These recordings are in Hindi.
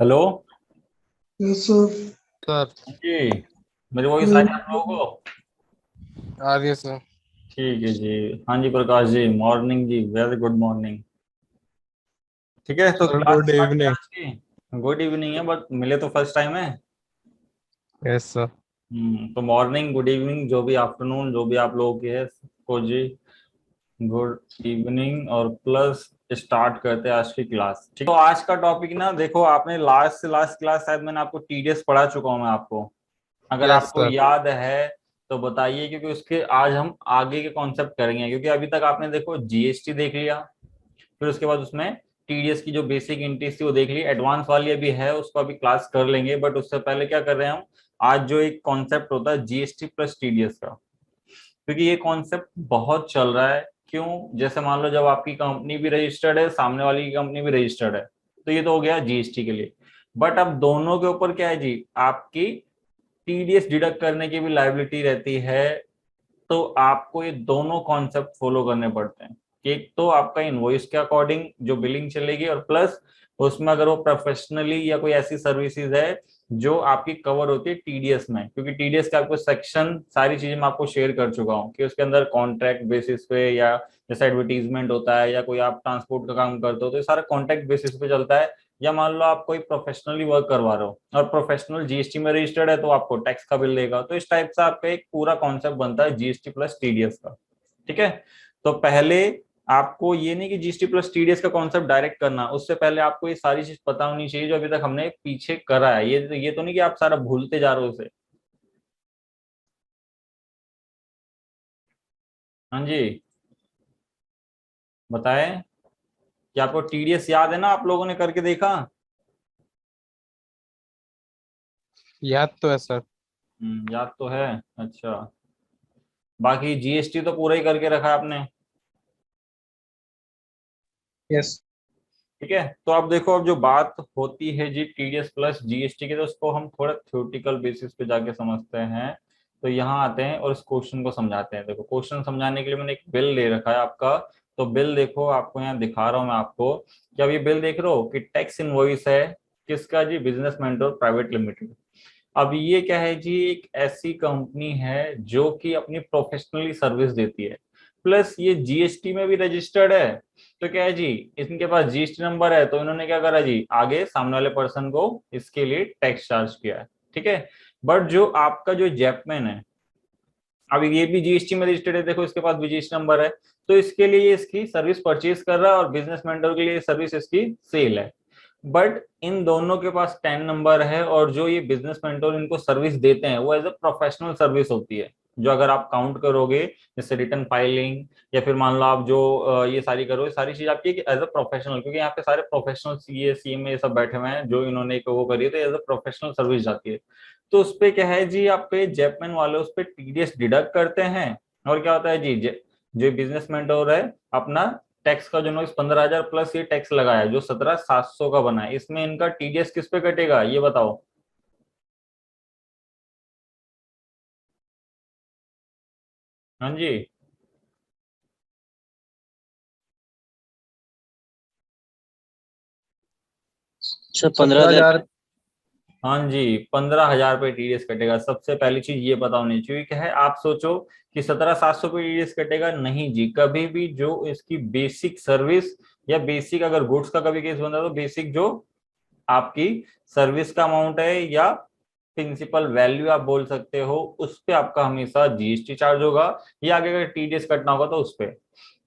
हेलो। Yes sir. सर। जी, मेरी वॉइस आ रही है आप नहीं, लोगों को? आ रही है सर। ठीक है जी। हाँ जी प्रकाश जी, मॉर्निंग जी, वेरी गुड मॉर्निंग। ठीक है, तो सर क्लास गुड स्टार्ट है इवनिंग। आज की। गुड इवनिंग है, बट मिले तो फर्स्ट टाइम है। Yes sir. तो मॉर्निंग, गुड इवनिंग, जो भी आफ्टरनून, जो भी आप लोगों की है को जी, गुड इवनिंग और प्लस स्टार्ट करते हैं आज की क्लास। ठीक है, तो आज का टॉपिक ना, देखो आपने लास्ट से लास्ट क्लास शायद मैंने आपको टीडीएस पढ़ा चुका हूँ मैं आपको। अगर यस आपको सर। याद है तो बताइए, क्योंकि उसके आज हम आगे के कॉन्सेप्ट करेंगे। क्योंकि अभी तक आपने देखो जीएसटी देख लिया, फिर उसके बाद उसमें टीडीएस की जो बेसिक एंट्रीज थी वो देख ली, एडवांस वाली अभी है उसको अभी क्लास कर लेंगे। बट उससे पहले क्या कर रहे हैं हम, आज जो एक कॉन्सेप्ट होता है जीएसटी प्लस टीडीएस का, क्योंकि ये कॉन्सेप्ट बहुत चल रहा है। क्यों? जैसे मान लो जब आपकी कंपनी भी रजिस्टर्ड है, सामने वाली की कंपनी भी रजिस्टर्ड है, तो ये तो हो गया जीएसटी के लिए। बट अब दोनों के ऊपर क्या है जी, आपकी टीडीएस डिडक्ट करने की भी लायबिलिटी रहती है। तो आपको ये दोनों कॉन्सेप्ट फॉलो करने पड़ते हैं कि एक तो आपका इनवॉइस के अकॉर्डिंग जो बिलिंग चलेगी, और प्लस उसमें अगर वो प्रोफेशनली या कोई ऐसी सर्विसेज है जो आपकी कवर होती है टीडीएस में। क्योंकि टीडीएस का आपको सेक्शन सारी चीजें मैं आपको शेयर कर चुका हूँ कि उसके अंदर कॉन्ट्रैक्ट बेसिस पे, या जैसे एडवर्टीजमेंट होता है, या कोई आप ट्रांसपोर्ट का काम करते हो तो ये सारा कॉन्ट्रैक्ट बेसिस पे चलता है। या मान लो आप कोई प्रोफेशनली वर्क करवा रहे हो और प्रोफेशनल जीएसटी में रजिस्टर्ड है, तो आपको टैक्स का बिल देगा। तो इस टाइप से आपका एक पूरा कॉन्सेप्ट बनता है जीएसटी प्लस टीडीएस का। ठीक है, तो पहले आपको ये नहीं कि जीएसटी प्लस टीडीएस का कॉन्सेप्ट डायरेक्ट करना, उससे पहले आपको ये सारी चीज पता होनी चाहिए जो अभी तक हमने पीछे करा है। ये तो नहीं कि आप सारा भूलते जा रहे हो उसे। हाँ जी, बताएं कि आपको टीडीएस याद है ना, आप लोगों ने करके देखा? याद तो है सर। याद तो है। अच्छा, बाकी जीएसटी तो पूरा ही करके रखा है आपने। यस। ठीक है, तो अब देखो, अब जो बात होती है जी टीडीएस प्लस जीएसटी की, तो उसको हम थोड़ा थ्योरेटिकल बेसिस पे जाके समझते हैं। तो यहाँ आते हैं और इस क्वेश्चन को समझाते हैं। देखो, क्वेश्चन समझाने के लिए मैंने एक बिल ले रखा है आपका। तो बिल देखो, आपको यहाँ दिखा रहा हूँ मैं आपको कि अब ये बिल देख रहे हो कि टैक्स इनवॉइस है किसका जी, बिजनेस मेंटोर प्राइवेट लिमिटेड। अब ये क्या है जी, एक ऐसी कंपनी है जो कि अपनी प्रोफेशनली सर्विस देती है, प्लस ये जीएसटी में भी रजिस्टर्ड है। तो क्या है जी, इनके पास जीएसटी नंबर है, तो इन्होंने क्या करा जी, आगे सामने वाले पर्सन को इसके लिए टैक्स चार्ज किया है। ठीक है, बट जो आपका जो जैपमैन है, अब ये भी जीएसटी में रजिस्टर्ड है, देखो इसके पास भी जीएसटी नंबर है। तो इसके लिए ये इसकी सर्विस परचेज कर रहा है, और बिजनेस मेंटर के लिए सर्विस इसकी सेल है। बट इन दोनों के पास टेन नंबर है, और जो ये बिजनेस मेंटोर इनको सर्विस देते हैं वो एज अ प्रोफेशनल सर्विस होती है। जो अगर आप काउंट करोगे, जैसे रिटर्न फाइलिंग, या फिर मान लो आप जो ये सारी करो, ये सारी चीज आपकी एज अ प्रोफेशनल, क्योंकि यहाँ पे सारे प्रोफेशनल सीए सीएमए ये सब बैठे हुए हैं, जो इन्होंने एक वो करी है, तो एज अ प्रोफेशनल सर्विस जाती है। तो उस पे क्या है जी, आप पे जेपमैन वाले उस पे टीडीएस डिडक्ट करते हैं। और क्या होता है जी, जो बिजनेस मेंटोर है अपना टैक्स का जो नोइस 15,000 प्लस ये टैक्स लगाया है जो 17,700 का बना है, इसमें इनका टीडीएस किस पे कटेगा ये बताओ। हाँ जी, अच्छा, 17,000। 15,000। हाँ जी, 15,000 पे टीडीएस कटेगा। सबसे पहली चीज ये पता होनी चाहिए क्या है, आप सोचो कि 17,700 पे टीडीएस कटेगा, नहीं जी। कभी भी जो इसकी बेसिक सर्विस या बेसिक अगर गुड्स का कभी केस बनता है, तो बेसिक जो आपकी सर्विस का अमाउंट है, या प्रिंसिपल वैल्यू आप बोल सकते हो, उस पे आपका हमेशा जीएसटी चार्ज होगा। या आगे अगर टीडीएस कटना होगा तो उस पे।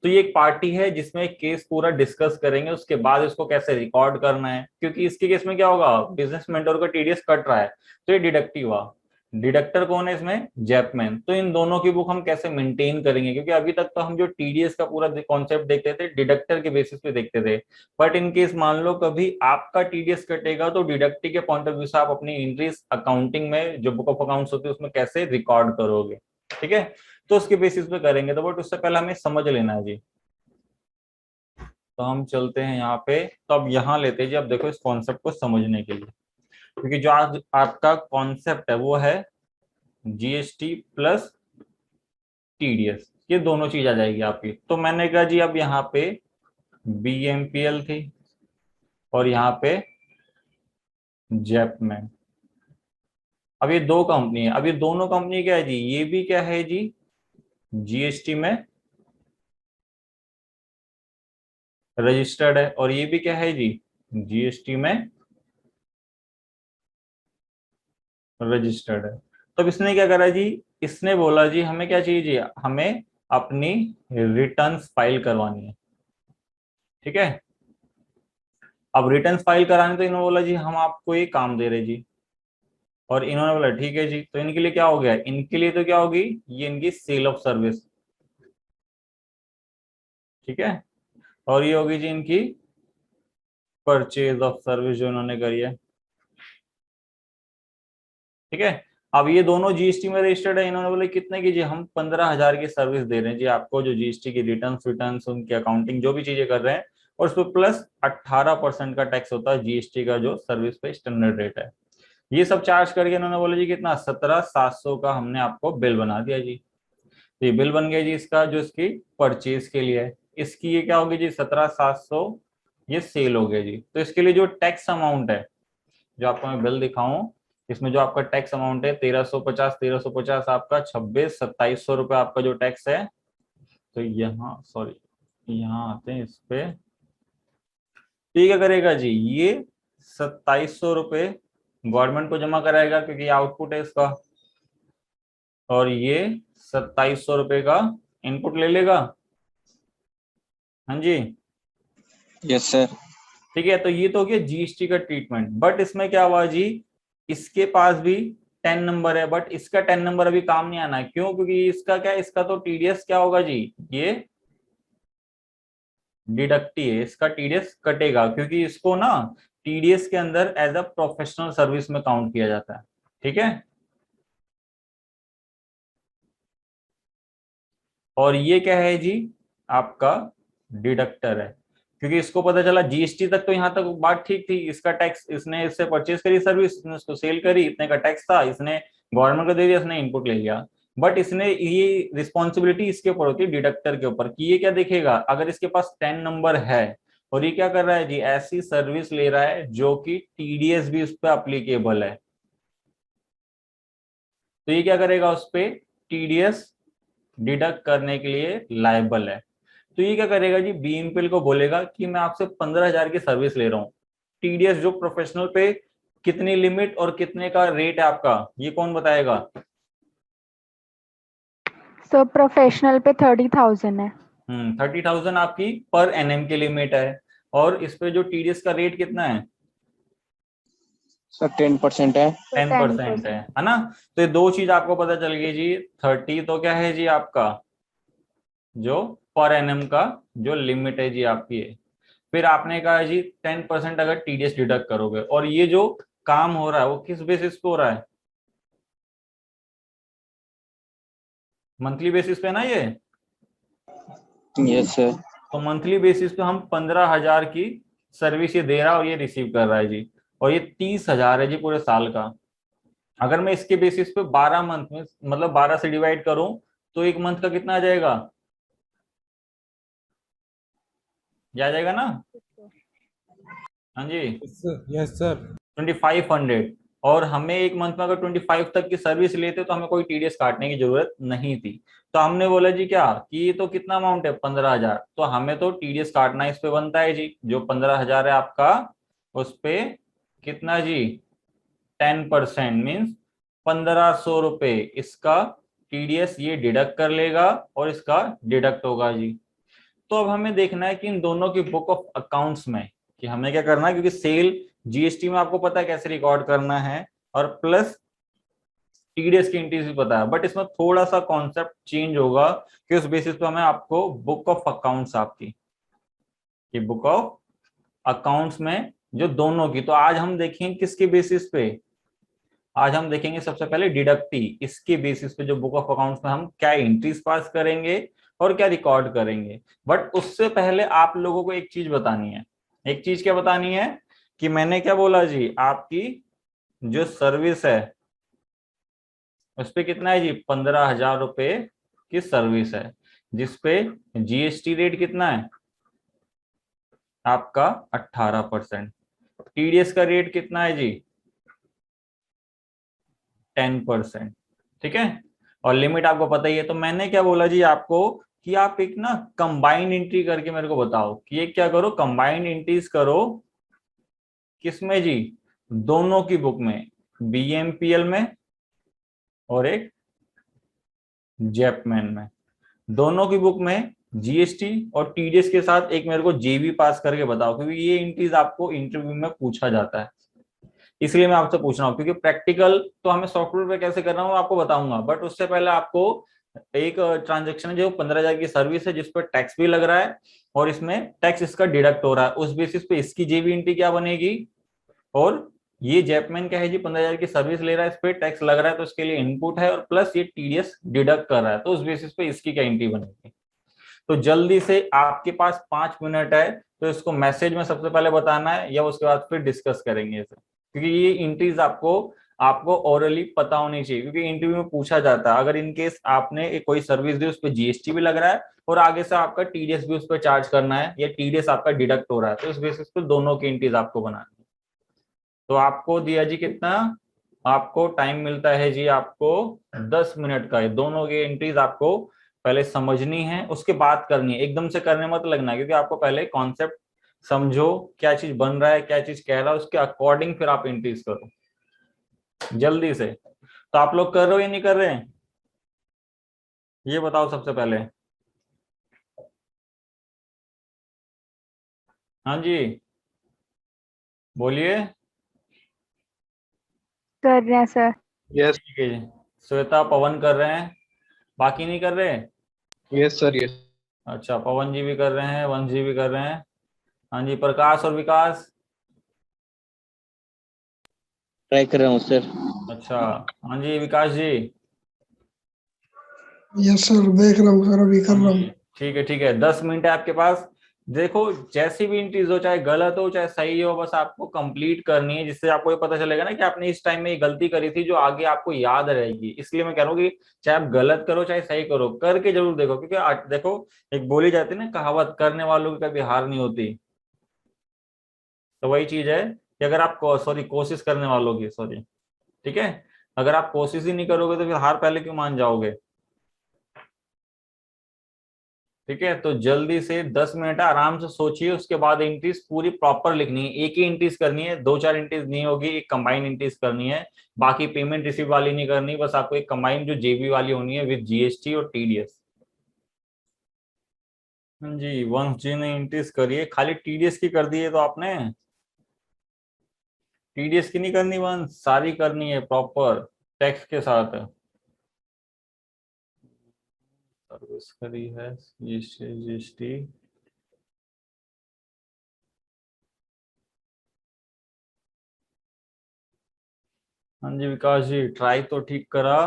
तो ये एक पार्टी है जिसमें केस पूरा डिस्कस करेंगे, उसके बाद इसको कैसे रिकॉर्ड करना है। क्योंकि इसके केस में क्या होगा, बिजनेस मेंटर का टीडीएस कट रहा है, तो ये डिडक्टिव हुआ। डिडक्टर कौन है इसमें, जैपमैन। तो इन दोनों की बुक हम कैसे मेंटेन करेंगे, क्योंकि अभी तक तो हम जो टीडीएस का पूरा कॉन्सेप्ट देखते थे डिडक्टर के बेसिस पे देखते थे। बट इन केस मान लो कभी आपका टीडीएस कटेगा, तो डिडक्टिव के पॉइंट ऑफ व्यू से आप अपनी एंट्रीज अकाउंटिंग में जो बुक ऑफ अकाउंट्स होती है उसमें कैसे रिकॉर्ड करोगे। ठीक है, तो उसके बेसिस पे करेंगे। तो बट उससे पहले हमें समझ लेना है जी। तो हम चलते हैं यहाँ पे, तो अब यहाँ लेते हैं जी। अब देखो इस कॉन्सेप्ट को समझने के लिए, क्योंकि जो आज आपका कॉन्सेप्ट है वो है जीएसटी प्लस टीडीएस, ये दोनों चीज आ जाएगी आपकी। तो मैंने कहा जी, अब यहाँ पे बीएमपीएल थी, और यहाँ पे जेपमैन। अब ये दो कंपनी है, अब ये दोनों कंपनी क्या है जी, ये भी क्या है जी, जीएसटी में रजिस्टर्ड है, और ये भी क्या है जी, जीएसटी में रजिस्टर्ड है। तो अब इसने क्या करा जी, इसने बोला जी हमें क्या चाहिए जी, हमें अपनी रिटर्न्स फाइल करवानी है। ठीक है, अब रिटर्न्स फाइल कराने तो इन्होंने बोला जी हम आपको ये काम दे रहे जी, और इन्होंने बोला ठीक है जी। तो इनके लिए क्या हो गया, इनके लिए तो क्या होगी, ये इनकी सेल ऑफ सर्विस। ठीक है, और ये होगी जी इनकी परचेज ऑफ सर्विस जो इन्होंने करी है। ठीक है, अब ये दोनों जीएसटी में रजिस्टर्ड है, इन्होंने बोले कितने की जी, हम 15,000 की सर्विस दे रहे हैं जी आपको, जो जीएसटी की रिटर्न उनकी अकाउंटिंग जो भी चीजें कर रहे हैं, और उस पर प्लस 18% का टैक्स होता है जीएसटी का, जो सर्विस पे स्टैंडर्ड रेट है। ये सब चार्ज करके इन्होंने बोला जी कितना, 17,700 का हमने आपको बिल बना दिया जी। तो ये बिल बन गया जी इसका, जो इसकी परचेज के लिए है, इसकी ये क्या होगी जी, 17,700 ये सेल हो गया जी। तो इसके लिए जो टैक्स अमाउंट है, जो आपको मैं बिल दिखाऊं, इसमें जो आपका टैक्स अमाउंट है 1350 आपका 26-2700 रुपये आपका जो टैक्स है। तो यहाँ सॉरी, यहाँ आते हैं इस पे, तो ये क्या करेगा जी, ये 2700 रुपये गवर्नमेंट को जमा कराएगा, क्योंकि ये आउटपुट है इसका, और ये 2700 रुपये का इनपुट ले लेगा। हाँ जी, यस सर। ठीक है, तो ये तो हो गया जीएसटी का ट्रीटमेंट। बट इसमें क्या हुआ जी, इसके पास भी 10 नंबर है, बट इसका 10 नंबर अभी काम नहीं आना है। क्यों, क्योंकि इसका क्या, इसका तो टीडीएस क्या होगा जी, ये डिडक्टी है, इसका टीडीएस कटेगा, क्योंकि इसको ना टीडीएस के अंदर एज अ प्रोफेशनल सर्विस में काउंट किया जाता है। ठीक है, और ये क्या है जी, आपका डिडक्टर है, क्योंकि इसको पता चला जीएसटी तक तो यहाँ तक बात ठीक थी, इसका टैक्स, इसने इससे परचेज करी सर्विस, इसने उसको सेल करी, इतने का टैक्स था, इसने गवर्नमेंट को दे दिया, इसने इनपुट ले लिया। बट इसने ये रिस्पॉन्सिबिलिटी इसके ऊपर होती है, डिडक्टर के ऊपर, कि ये क्या देखेगा, अगर इसके पास 10 नंबर है और ये क्या कर रहा है जी, ऐसी सर्विस ले रहा है जो कि टीडीएस भी उस पर अप्लीकेबल है, तो ये क्या करेगा, उस पर टीडीएस डिडक्ट करने के लिए लायबल है। तो ये क्या करेगा जी, बीएमपीएल को बोलेगा कि मैं आपसे 15,000 की सर्विस ले रहा हूँ, टीडीएस जो प्रोफेशनल पे कितनी लिमिट और कितने का रेट है आपका, ये कौन बताएगा। सो प्रोफेशनल पे 30,000 है। 30,000 आपकी पर एनएम की लिमिट है, और इस पे जो टीडीएस का रेट कितना है, सर 10% है। 10% है ना। तो ये दो चीज आपको पता चल गई जी। 30 तो क्या है जी आपका, जो पर एनएम का जो लिमिट है जी आपकी है। फिर आपने कहा जी 10% अगर टीडीएस डिडक्ट करोगे, और ये जो काम हो रहा है वो किस बेसिस पे हो रहा है, मंथली बेसिस पे ना ये। Yes sir. तो मंथली बेसिस पे हम 15,000 की सर्विस ये दे रहा है, और ये रिसीव कर रहा है जी, और ये 30,000 है जी पूरे साल का। अगर मैं इसके बेसिस पे 12 मंथ में, मतलब 12 से डिवाइड करूं, तो एक मंथ का कितना आ जाएगा, ये आ जाएगा ना। हाँ जी, यस सर। 2500। और हमें एक मंथ में अगर 25 तक की सर्विस लेते तो हमें कोई टीडीएस काटने की जरूरत नहीं थी। तो हमने बोला जी क्या, कि ये तो कितना अमाउंट है, 15,000, तो हमें तो टीडीएस काटना इस पे बनता है जी, जो 15,000 है आपका, उस पे कितना जी, 10% मीन्स 1,500 रुपये इसका टीडीएस ये डिडक्ट कर लेगा, और इसका डिडक्ट होगा जी। तो अब हमें देखना है कि इन दोनों की बुक ऑफ अकाउंट्स में, कि हमें क्या करना है, क्योंकि सेल जीएसटी में आपको पता है कैसे रिकॉर्ड करना है, और प्लस टीडीएस की एंट्रीज भी पता है, बट इसमें थोड़ा सा कॉन्सेप्ट चेंज होगा, कि उस बेसिस पे हमें आपको बुक ऑफ अकाउंट्स आपकी, कि बुक ऑफ अकाउंट्स में जो दोनों की, तो आज हम देखेंगे किसके बेसिस पे, आज हम देखेंगे सबसे पहले डिडक्टी, इसके बेसिस पे जो बुक ऑफ अकाउंट्स में हम क्या एंट्रीज पास करेंगे और क्या रिकॉर्ड करेंगे। बट उससे पहले आप लोगों को एक चीज बतानी है। एक चीज क्या बतानी है, कि मैंने क्या बोला जी, आपकी जो सर्विस है उस पे कितना है जी, 15,000 रुपये की सर्विस है, जिसपे जीएसटी रेट कितना है आपका 18%, टीडीएस का रेट कितना है जी 10%। ठीक है, और लिमिट आपको पता ही है। तो मैंने क्या बोला जी आपको कि आप एक ना कंबाइंड एंट्री करके मेरे को बताओ कि ये क्या करो, कंबाइंड एंट्रीज करो किसमें जी, दोनों की बुक में, बीएमपीएल में और एक जेपमैन में। दोनों की बुक में जीएसटी और टीडीएस के साथ एक मेरे को जेबी पास करके बताओ, क्योंकि ये एंट्रीज आपको इंटरव्यू में पूछा जाता है, इसलिए मैं आपसे पूछ रहा हूँ। क्योंकि प्रैक्टिकल तो हमें सॉफ्टवेयर पे कैसे करना है आपको बताऊंगा, बट उससे पहले आपको एक ट्रांजेक्शन जो 15,000 की सर्विस है जिस पर टैक्स भी लग रहा है और इसमें टैक्स इसका डिडक्ट हो रहा है, उस बेसिस पे इसकी जेबी एंट्री क्या बनेगी। और ये जेपमैन क्या है जी, 15,000 की सर्विस ले रहा है, इस पे टैक्स लग रहा है तो इसके लिए इनपुट है, और प्लस ये टीडीएस डिडक्ट कर रहा है, तो उस बेसिस पे इसकी क्या एंट्री बनेगी। तो जल्दी से, आपके पास 5 मिनट है, तो इसको मैसेज में सबसे पहले बताना है या उसके बाद फिर डिस्कस करेंगे इसे, क्योंकि ये एंट्रीज आपको आपको ओरली पता होनी चाहिए, क्योंकि इंटरव्यू में पूछा जाता है। अगर इनकेस आपने कोई सर्विस दी उस पर जीएसटी भी लग रहा है और आगे से आपका टीडीएस भी उस पर चार्ज करना है या टीडीएस आपका डिडक्ट हो रहा है, तो इस बेसिस पे दोनों की एंट्रीज आपको बनानी है। तो आपको दिया जी कितना, आपको टाइम मिलता है जी आपको 10 मिनट का। दोनों की एंट्रीज आपको पहले समझनी है, उसके बाद करनी है, एकदम से करने मत लगना, क्योंकि आपको पहले कॉन्सेप्ट समझो, क्या चीज बन रहा है, क्या चीज कह रहा है, उसके अकॉर्डिंग फिर आप एंट्रीज करो जल्दी से। तो आप लोग कर रहे हो या नहीं कर रहे हैं, ये बताओ सबसे पहले। हाँ जी बोलिए। कर रहे हैं सर। यस ठीक है जी, श्वेता पवन कर रहे हैं, बाकी नहीं कर रहे। Yes sir yes. अच्छा, पवन जी भी कर रहे हैं, वंश जी भी कर रहे हैं। हाँ जी, प्रकाश और विकास। ट्राई कर रहा हूँ सर। अच्छा, हाँ जी विकास जी। यस सर, देख रहा हूँ सर, अभी कर हाँ रहा जी हूँ। ठीक है, 10 मिनट है आपके पास। देखो, जैसी भी एंट्रीज हो, चाहे गलत हो चाहे सही हो, बस आपको कंप्लीट करनी है, जिससे आपको ये पता चलेगा ना कि आपने इस टाइम में ये गलती करी थी, जो आगे आपको याद रहेगी। इसलिए मैं कह रहा हूँ कि चाहे आप गलत करो चाहे सही करो, करके जरूर देखो, क्योंकि देखो, एक बोली जाती है ना कहावत, करने वालों की कभी हार नहीं होती। तो वही चीज है कि अगर आप सॉरी कोशिश करने वालों की, सॉरी, ठीक है, अगर आप कोशिश ही नहीं करोगे तो फिर हार पहले क्यों मान जाओगे। ठीक है, तो जल्दी से 10 मिनट आराम से सोचिए, उसके बाद एंट्रीज पूरी प्रॉपर लिखनी है, एक ही एंट्रीज करनी है, 2-4 एंट्रीज नहीं होगी, एक कंबाइंड एंट्रीज करनी है। बाकी पेमेंट रिसीव वाली नहीं करनी, बस आपको एक कंबाइंड जो जेबी वाली होनी है विद जीएसटी और टीडीएस। हाँ जी, वंश जी ने एंट्रीज करिए, खाली टीडीएस की कर दी है तो आपने, टीडीएस की नहीं करनी वंश, सारी करनी है प्रॉपर टैक्स के साथ। सर्विस करी है जीएसटी जीएसटी। हाँ जी विकास जी, ट्राई तो ठीक करा,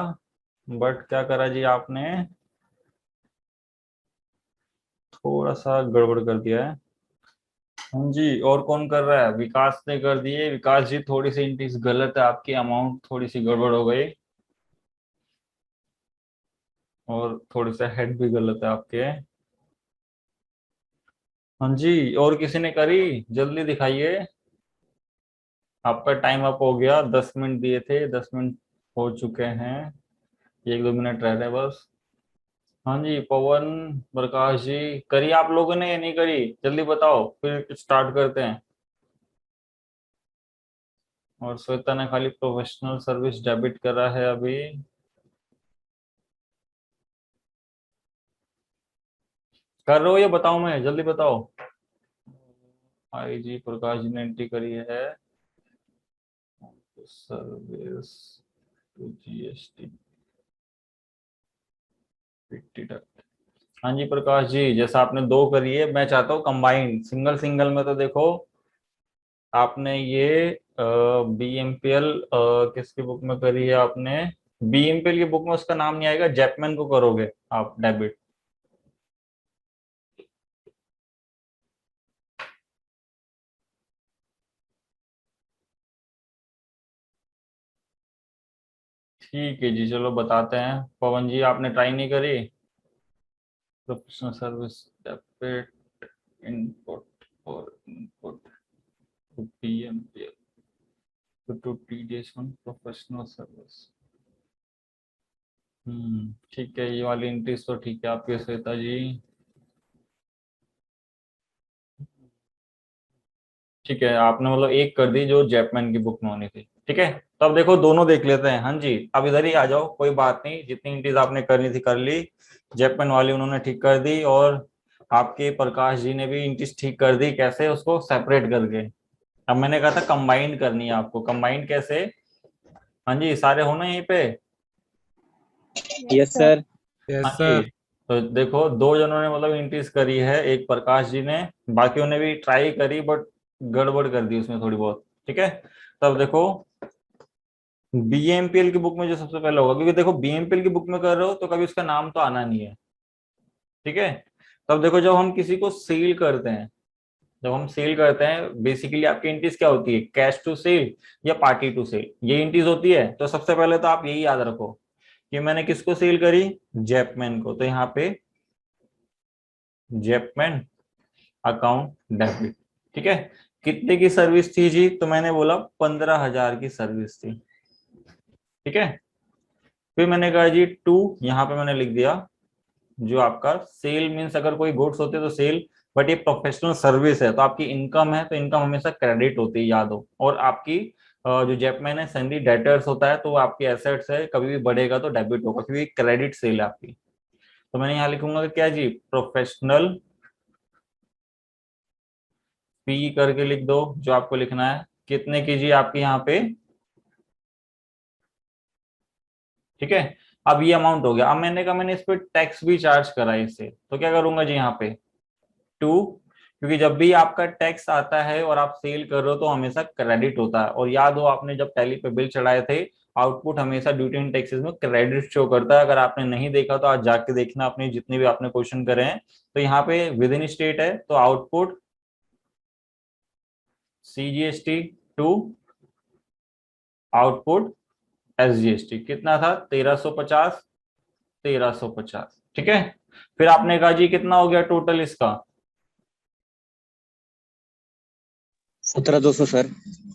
बट क्या करा जी आपने, थोड़ा सा गड़बड़ कर दिया है। हाँ जी, और कौन कर रहा है, विकास ने कर दिए। विकास जी, थोड़ी सी एंट्रीज गलत है आपकी, अमाउंट थोड़ी सी गड़बड़ हो गई, और थोड़े से हेड भी गलत है आपके। हाँ जी, और किसी ने करी, जल्दी दिखाइए, आपका टाइम अप हो गया, 10 मिनट दिए थे, 10 मिनट हो चुके हैं, 1-2 मिनट रह रहे हैं बस। हाँ जी, पवन, प्रकाश जी, करी आप लोगों ने या नहीं करी, जल्दी बताओ फिर स्टार्ट करते हैं। और श्वेता ने खाली प्रोफेशनल सर्विस डेबिट करा है अभी। कर रहे हो या बताऊं मैं, जल्दी बताओ। आई जी, प्रकाश जी ने एंट्री करी है, सर्विस टू जीएसटी डिडक्ट। हाँ जी प्रकाश जी, जैसा आपने दो करी है, मैं चाहता हूँ कंबाइंड, सिंगल सिंगल में तो देखो आपने ये बीएमपीएल किसकी बुक में करी है आपने, बीएमपीएल की बुक में उसका नाम नहीं आएगा, जेपमैन को करोगे आप डेबिट। ठीक है जी, चलो बताते हैं। पवन जी, आपने ट्राई नहीं करी, प्रोफेशनल सर्विस डेबिट इनपुट और input to BMPL to TDS on professional service. ठीक है, ये वाली एंट्रीज तो ठीक है आपके श्वेता जी। ठीक है, आपने मतलब एक कर दी जो जैपमैन की बुक में होनी थी। ठीक है, तो अब देखो दोनों देख लेते हैं। हाँ जी, अब इधर ही आ जाओ, कोई बात नहीं, जितनी एंट्रीज आपने करनी थी कर ली। जैपमैन वाली उन्होंने ठीक कर दी, और आपके प्रकाश जी ने भी एंट्रीज ठीक कर दी। कैसे? उसको सेपरेट करके। अब मैंने कहा था कंबाइन करनी है आपको, कंबाइन कैसे? हाँ जी, सारे हो ना यहीं पे? Yes sir. यस हाँ जी, सर। तो देखो दो जनों ने मतलब इंक्रीज करी है, एक प्रकाश जी ने, बाकियों ने भी ट्राई करी बट गड़बड़ कर दी उसमें थोड़ी बहुत। ठीक है, तब देखो बीएमपीएल की बुक में जो सबसे पहले होगा, क्योंकि देखो बीएमपीएल की बुक में कर रहे हो तो कभी उसका नाम तो आना नहीं है। ठीक है, तब देखो जब हम किसी को सेल करते हैं, जब हम सेल करते हैं बेसिकली आपकी एंट्रीज क्या होती है? कैश टू सेल या पार्टी टू सेल, ये एंट्रीज होती है। तो सबसे पहले तो आप यही याद रखो कि मैंने किसको सेल करी? जैपमैन को। तो यहाँ पे जैपमैन अकाउंट डेबिट। ठीक है, कितने की सर्विस थी जी? तो मैंने बोला 15,000 की सर्विस थी। ठीक है, फिर मैंने कहा जी टू, यहाँ पे मैंने लिख दिया जो आपका सेल मीन्स अगर कोई गुड्स होते तो सेल, बट ये प्रोफेशनल सर्विस है तो आपकी इनकम है, तो इनकम हमेशा क्रेडिट होती है, याद हो। और आपकी जो जैपमैन है सैलरी डेटर्स होता है, तो वो आपकी एसेट्स है, कभी भी बढ़ेगा तो डेबिट होगा, क्योंकि क्रेडिट सेल है आपकी। तो मैंने यहाँ लिखूंगा कि क्या जी? प्रोफेशनल पी करके लिख दो जो आपको लिखना है। कितने की जी आपकी यहाँ पे? ठीक है, अब ये अमाउंट हो गया। अब मैंने कहा मैंने इस पे टैक्स भी चार्ज करा है इससे, तो क्या करूंगा जी यहाँ पे? टू, क्योंकि जब भी आपका टैक्स आता है और आप सेल कर रहे हो तो हमेशा क्रेडिट होता है। और याद हो आपने जब टैली पे बिल चढ़ाए थे, आउटपुट हमेशा ड्यूटी एंड टैक्सेस में क्रेडिट शो करता है। अगर आपने नहीं देखा तो आज जाके देखना अपने जितने भी आपने क्वेश्चन करे हैं। तो यहाँ पे विद इन स्टेट है तो output CGST to output SGST. कितना था? 1350, 1350। ठीक है, फिर आपने कहा जी कितना हो गया टोटल इसका? 17,200 सर।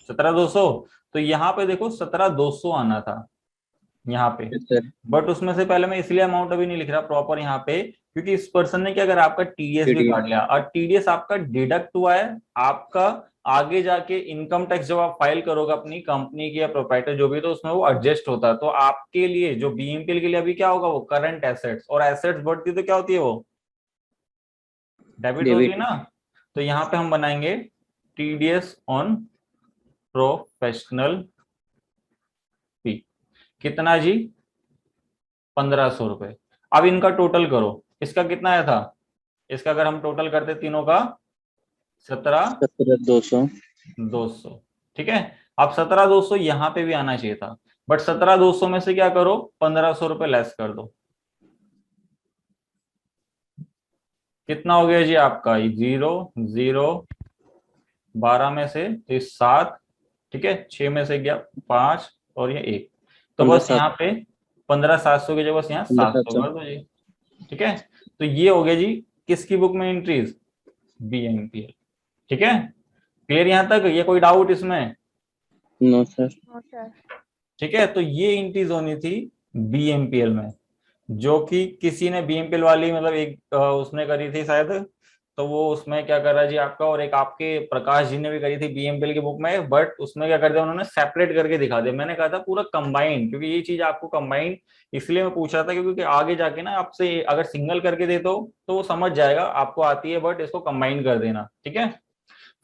17,200। तो यहाँ पे देखो 17,200 आना था यहाँ पे, यस सर। बट उसमें से पहले मैं इसलिए अमाउंट अभी नहीं लिख रहा प्रॉपर यहाँ पे, क्योंकि इस पर्सन ने क्या करा, आपका टीडीएस भी TDS। काट लिया, और टीडीएस आपका डिडक्ट हुआ है। आपका आगे जाके इनकम टैक्स जब आप फाइल करोगे अपनी कंपनी की या प्रोप्राइटर जो भी, तो उसमें वो एडजस्ट होता है। तो आपके लिए जो बीएमपीएल के लिए अभी क्या होगा, वो करंट एसेट्स, और एसेट्स बढ़ती तो क्या होती है? वो डेबिट होती है डेबिट। ना। तो यहाँ पे हम बनाएंगे टीडीएस ऑन प्रोफेशनल फी। कितना जी? 1,500 रुपए। अब इनका टोटल करो, इसका कितना आया था? इसका अगर हम टोटल करते तीनों का, 17,200। 17,200। ठीक है, अब 17,200 यहाँ पे भी आना चाहिए था, बट 17,200 में से क्या करो, 1,500 रुपए लेस कर दो। कितना हो गया जी आपका? 0 0, 12 में से तो ये 7, ठीक है, 6 में से गया 5, और ये 1। तो पंद्रह बस सात यहाँ पे 15,700 की जगह बस यहाँ 700 15,700। कर दो जी। ठीक है, तो ये हो गया जी किसकी बुक में एंट्रीज? बीएमपीएल। ठीक है, क्लियर यहाँ तक? ये कोई डाउट इसमें? No sir. No sir. ठीक है, तो ये एंट्रीज होनी थी बीएमपीएल में, जो कि किसी ने बीएमपीएल वाली मतलब एक उसने करी थी शायद, तो वो उसमें क्या कर रहा है जी आपका, और एक आपके प्रकाश जी ने भी करी थी बीएमपीएल की बुक में, बट उसमें क्या कर दिया उन्होंने, सेपरेट करके दिखा दिया। मैंने कहा था पूरा कंबाइन, क्योंकि ये चीज आपको कंबाइन इसलिए मैं पूछ रहा था क्योंकि आगे जाके ना आपसे अगर सिंगल करके दे दो तो वो समझ जाएगा आपको आती है, बट इसको कंबाइन कर देना। ठीक है,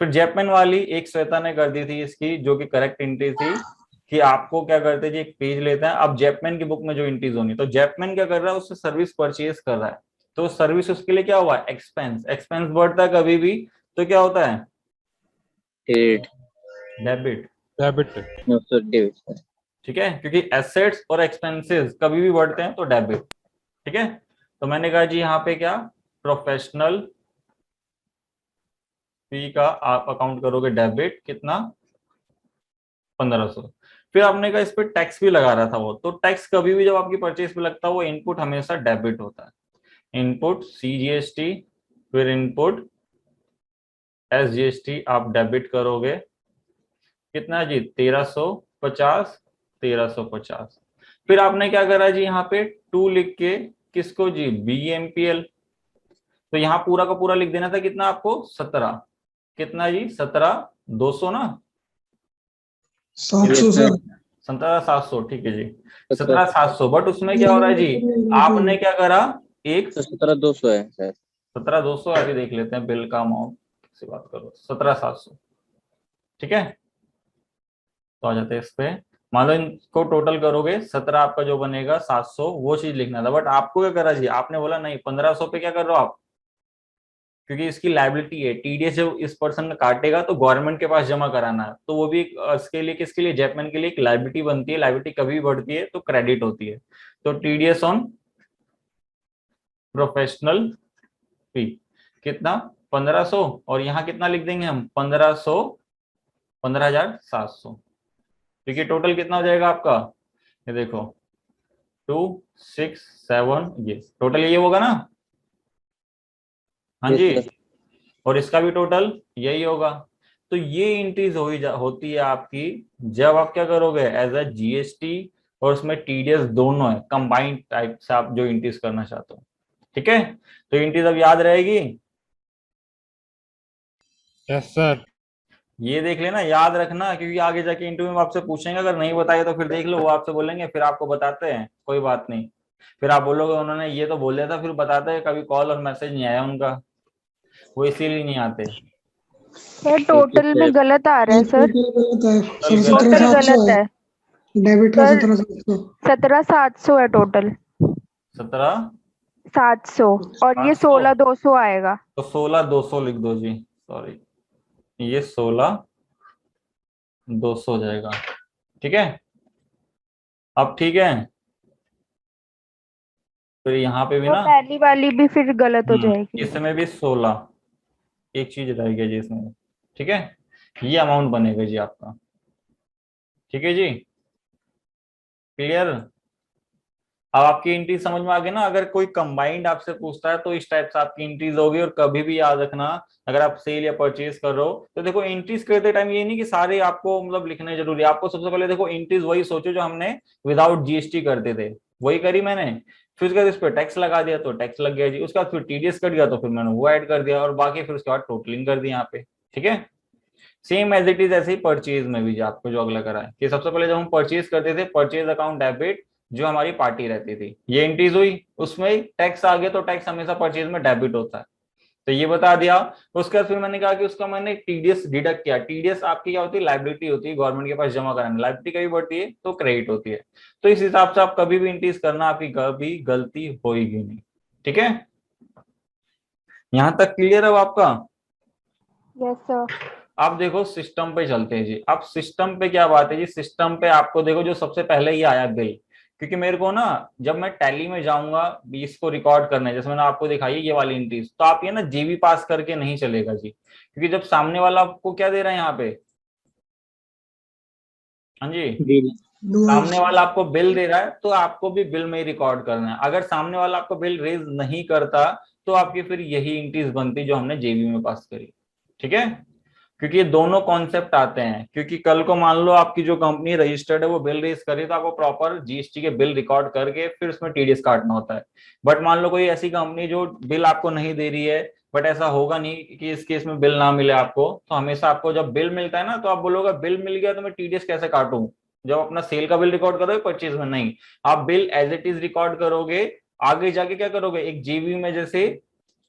फिर जैपमैन वाली एक श्वेता ने कर दी थी इसकी, जो कि करेक्ट एंट्री थी, कि आपको क्या करते जी, एक पेज लेते हैं। अब जैपमैन की बुक में जो एंट्रीज होनी, तो जैपमैन क्या कर रहा है, उससे सर्विस परचेज कर रहा है, तो सर्विस उसके लिए क्या हुआ? एक्सपेंस। एक्सपेंस बढ़ता है कभी भी तो क्या होता है? Credit. Debit. Debit. No sir, debit sir. ठीक है, क्योंकि एसेट्स और एक्सपेंसेस कभी भी बढ़ते हैं तो डेबिट। ठीक है, तो मैंने कहा जी यहाँ पे क्या, प्रोफेशनल फी का आप अकाउंट करोगे डेबिट, कितना? 1,500। फिर आपने कहा इस पे टैक्स भी लगा रहा था वो, तो टैक्स कभी भी जब आपकी परचेज पे लगता है वो इनपुट हमेशा डेबिट होता है। इनपुट सीजीएसटी, फिर इनपुट एसजीएसटी आप डेबिट करोगे। कितना जी? 1,350, 1,350। फिर आपने क्या करा जी, यहाँ पे 2 लिख के किसको जी, BMPL। तो यहाँ पूरा का पूरा लिख देना था, कितना आपको 17, कितना जी 17,200 ना, 700 सर। 17,700, ठीक है जी, सर 17,700। बट उसमें क्या हो रहा है जी, आपने क्या करा, एक 17,200 है सर। 17,200, अभी देख लेते हैं बिल का अमाउंट से बात करो, 17,700, ठीक है। तो आ जाते हैं इस पे, मान लो इनको टोटल करोगे 17 आपका जो बनेगा 700, वो चीज लिखना था। बट आपको क्या करा जी, आपने बोला नहीं 1500 पे क्या कर रहे हो आप, क्योंकि इसकी लाइबिलिटी है, TDS जब इस पर्सन का काटेगा तो गवर्नमेंट के पास जमा कराना है, तो वो भी इसके लिए, किसके लिए, जेपमैन के लिए एक लाइबिलिटी बनती है। लाइबिलिटी कभी भी बढ़ती है तो क्रेडिट होती है। तो TDS ऑन प्रोफेशनल फी कितना, 1500, और यहाँ कितना लिख देंगे हम, 1500, 15,700, क्योंकि टोटल कितना हो जाएगा आपका, ये देखो 267, ये टोटल ये होगा ना, हाँ Yes, जी, sir. और इसका भी टोटल यही होगा। तो ये इंक्रीज होती है आपकी जब आप क्या करोगे, एज अ GST और उसमें TDS दोनों है, कंबाइंड टाइप से आप जो इंक्रीज करना चाहते हो, ठीक है। तो इंक्रीज अब याद रहेगी, यस सर। ये देख लेना, याद रखना, क्योंकि आगे जाके इंटरव्यू में आपसे पूछेंगे, अगर नहीं बताया तो फिर देख लो, वो आपसे बोलेंगे, फिर आपको बताते हैं, कोई बात नहीं, फिर आप बोलोगे उन्होंने ये तो बोल दिया था, फिर बताते हैं, कभी कॉल और मैसेज नहीं आया उनका, वो इसीलिए नहीं आते। सर टोटल में गलत आ रहा है सर, गलत है सर, गलत सत्रह टोटल सात सौ गलत है है डेबिट का, सर। 17,700। 17,700 है टोटल, 17, 700, और ये 500, 16,200 आएगा। तो 16,200 लिख दो जी, सॉरी, ये 16,200 हो जाएगा, ठीक है। अब ठीक है, फिर यहाँ पे भी तो ना, पहली वाली भी फिर गलत हो जाएगी। इसमें भी 16, एक चीज रह गई जी इसमें, ठीक है, ये अमाउंट बनेगा जी आपका, ठीक है जी, क्लियर। अब आपकी एंट्री समझ में आ गई ना, अगर कोई कंबाइंड आपसे पूछता है तो इस टाइप से आपकी एंट्रीज होगी। और कभी भी याद रखना, अगर आप सेल या परचेज कर रहे हो तो देखो, एंट्रीज करते टाइम ये नहीं कि सारे आपको मतलब लिखने जरूरी है। आपको सबसे पहले देखो एंट्रीज वही सोचो जो हमने विदाउट GST करते थे, वही करी मैंने। फिर उसके बाद इस पर टैक्स लगा दिया तो टैक्स लग गया जी, उसके बाद फिर TDS कट गया तो फिर मैंने वो ऐड कर दिया, और बाकी फिर उसके बाद टोटलिंग कर दी यहाँ पे, ठीक है। सेम एज इट इज ऐसे ही परचेज में भी, जो आपको जो अगला करा है कि सबसे पहले जब हम परचेज करते थे, परचेज अकाउंट डेबिट जो हमारी पार्टी रहती थी, ये एंट्रीज हुई, उसमें टैक्स आ गया तो टैक्स हमेशा परचेज में डेबिट होता है, तो ये बता दिया। उसके बाद फिर मैंने कहा कि उसका मैंने TDS डिडक्ट किया। TDS आपकी क्या होती है, लाइबिलिटी होती है, गवर्नमेंट के पास जमा कराने, लाइबिलिटी कभी बढ़ती है तो क्रेडिट होती है। तो इस हिसाब से आप कभी भी एंट्रीज करना, आपकी कभी गलती होगी नहीं, ठीक है। यहां तक क्लियर है आपका। Yes sir. अब देखो सिस्टम पे चलते हैं जी। अब सिस्टम पे क्या बात है जी, सिस्टम पे आपको देखो जो सबसे पहले ही आया बिल, क्योंकि मेरे को ना जब मैं टैली में जाऊंगा इसको रिकॉर्ड करने, जैसे मैंने आपको दिखाई है ये वाली एंट्रीज, तो आप ये ना JV पास करके नहीं चलेगा जी, क्योंकि जब सामने वाला आपको क्या दे रहा है यहाँ पे, हाँ जी, बिल सामने वाला आपको बिल दे रहा है तो आपको भी बिल में ही रिकॉर्ड करना है। अगर सामने वाला आपको बिल रेज नहीं करता तो आपकी फिर यही एंट्रीज बनती जो हमने JV में पास करी, ठीक है। क्योंकि ये दोनों कॉन्सेप्ट आते हैं, क्योंकि कल को मान लो आपकी जो कंपनी रजिस्टर्ड है वो बिल रेज करे तो आपको प्रॉपर GST के बिल रिकॉर्ड करके फिर उसमें TDS काटना होता है। बट मान लो कोई ऐसी कंपनी जो बिल आपको नहीं दे रही है, बट ऐसा होगा नहीं कि इस केस में बिल ना मिले आपको, तो हमेशा आपको जब बिल मिलता है ना तो आप बोलोगे बिल मिल गया तो मैं TDS कैसे काटूं। जब अपना सेल का बिल रिकॉर्ड करोगे, परचेज में नहीं, आप bill as it is record करोगे। आगे जाके क्या करोगे, एक JV में जैसे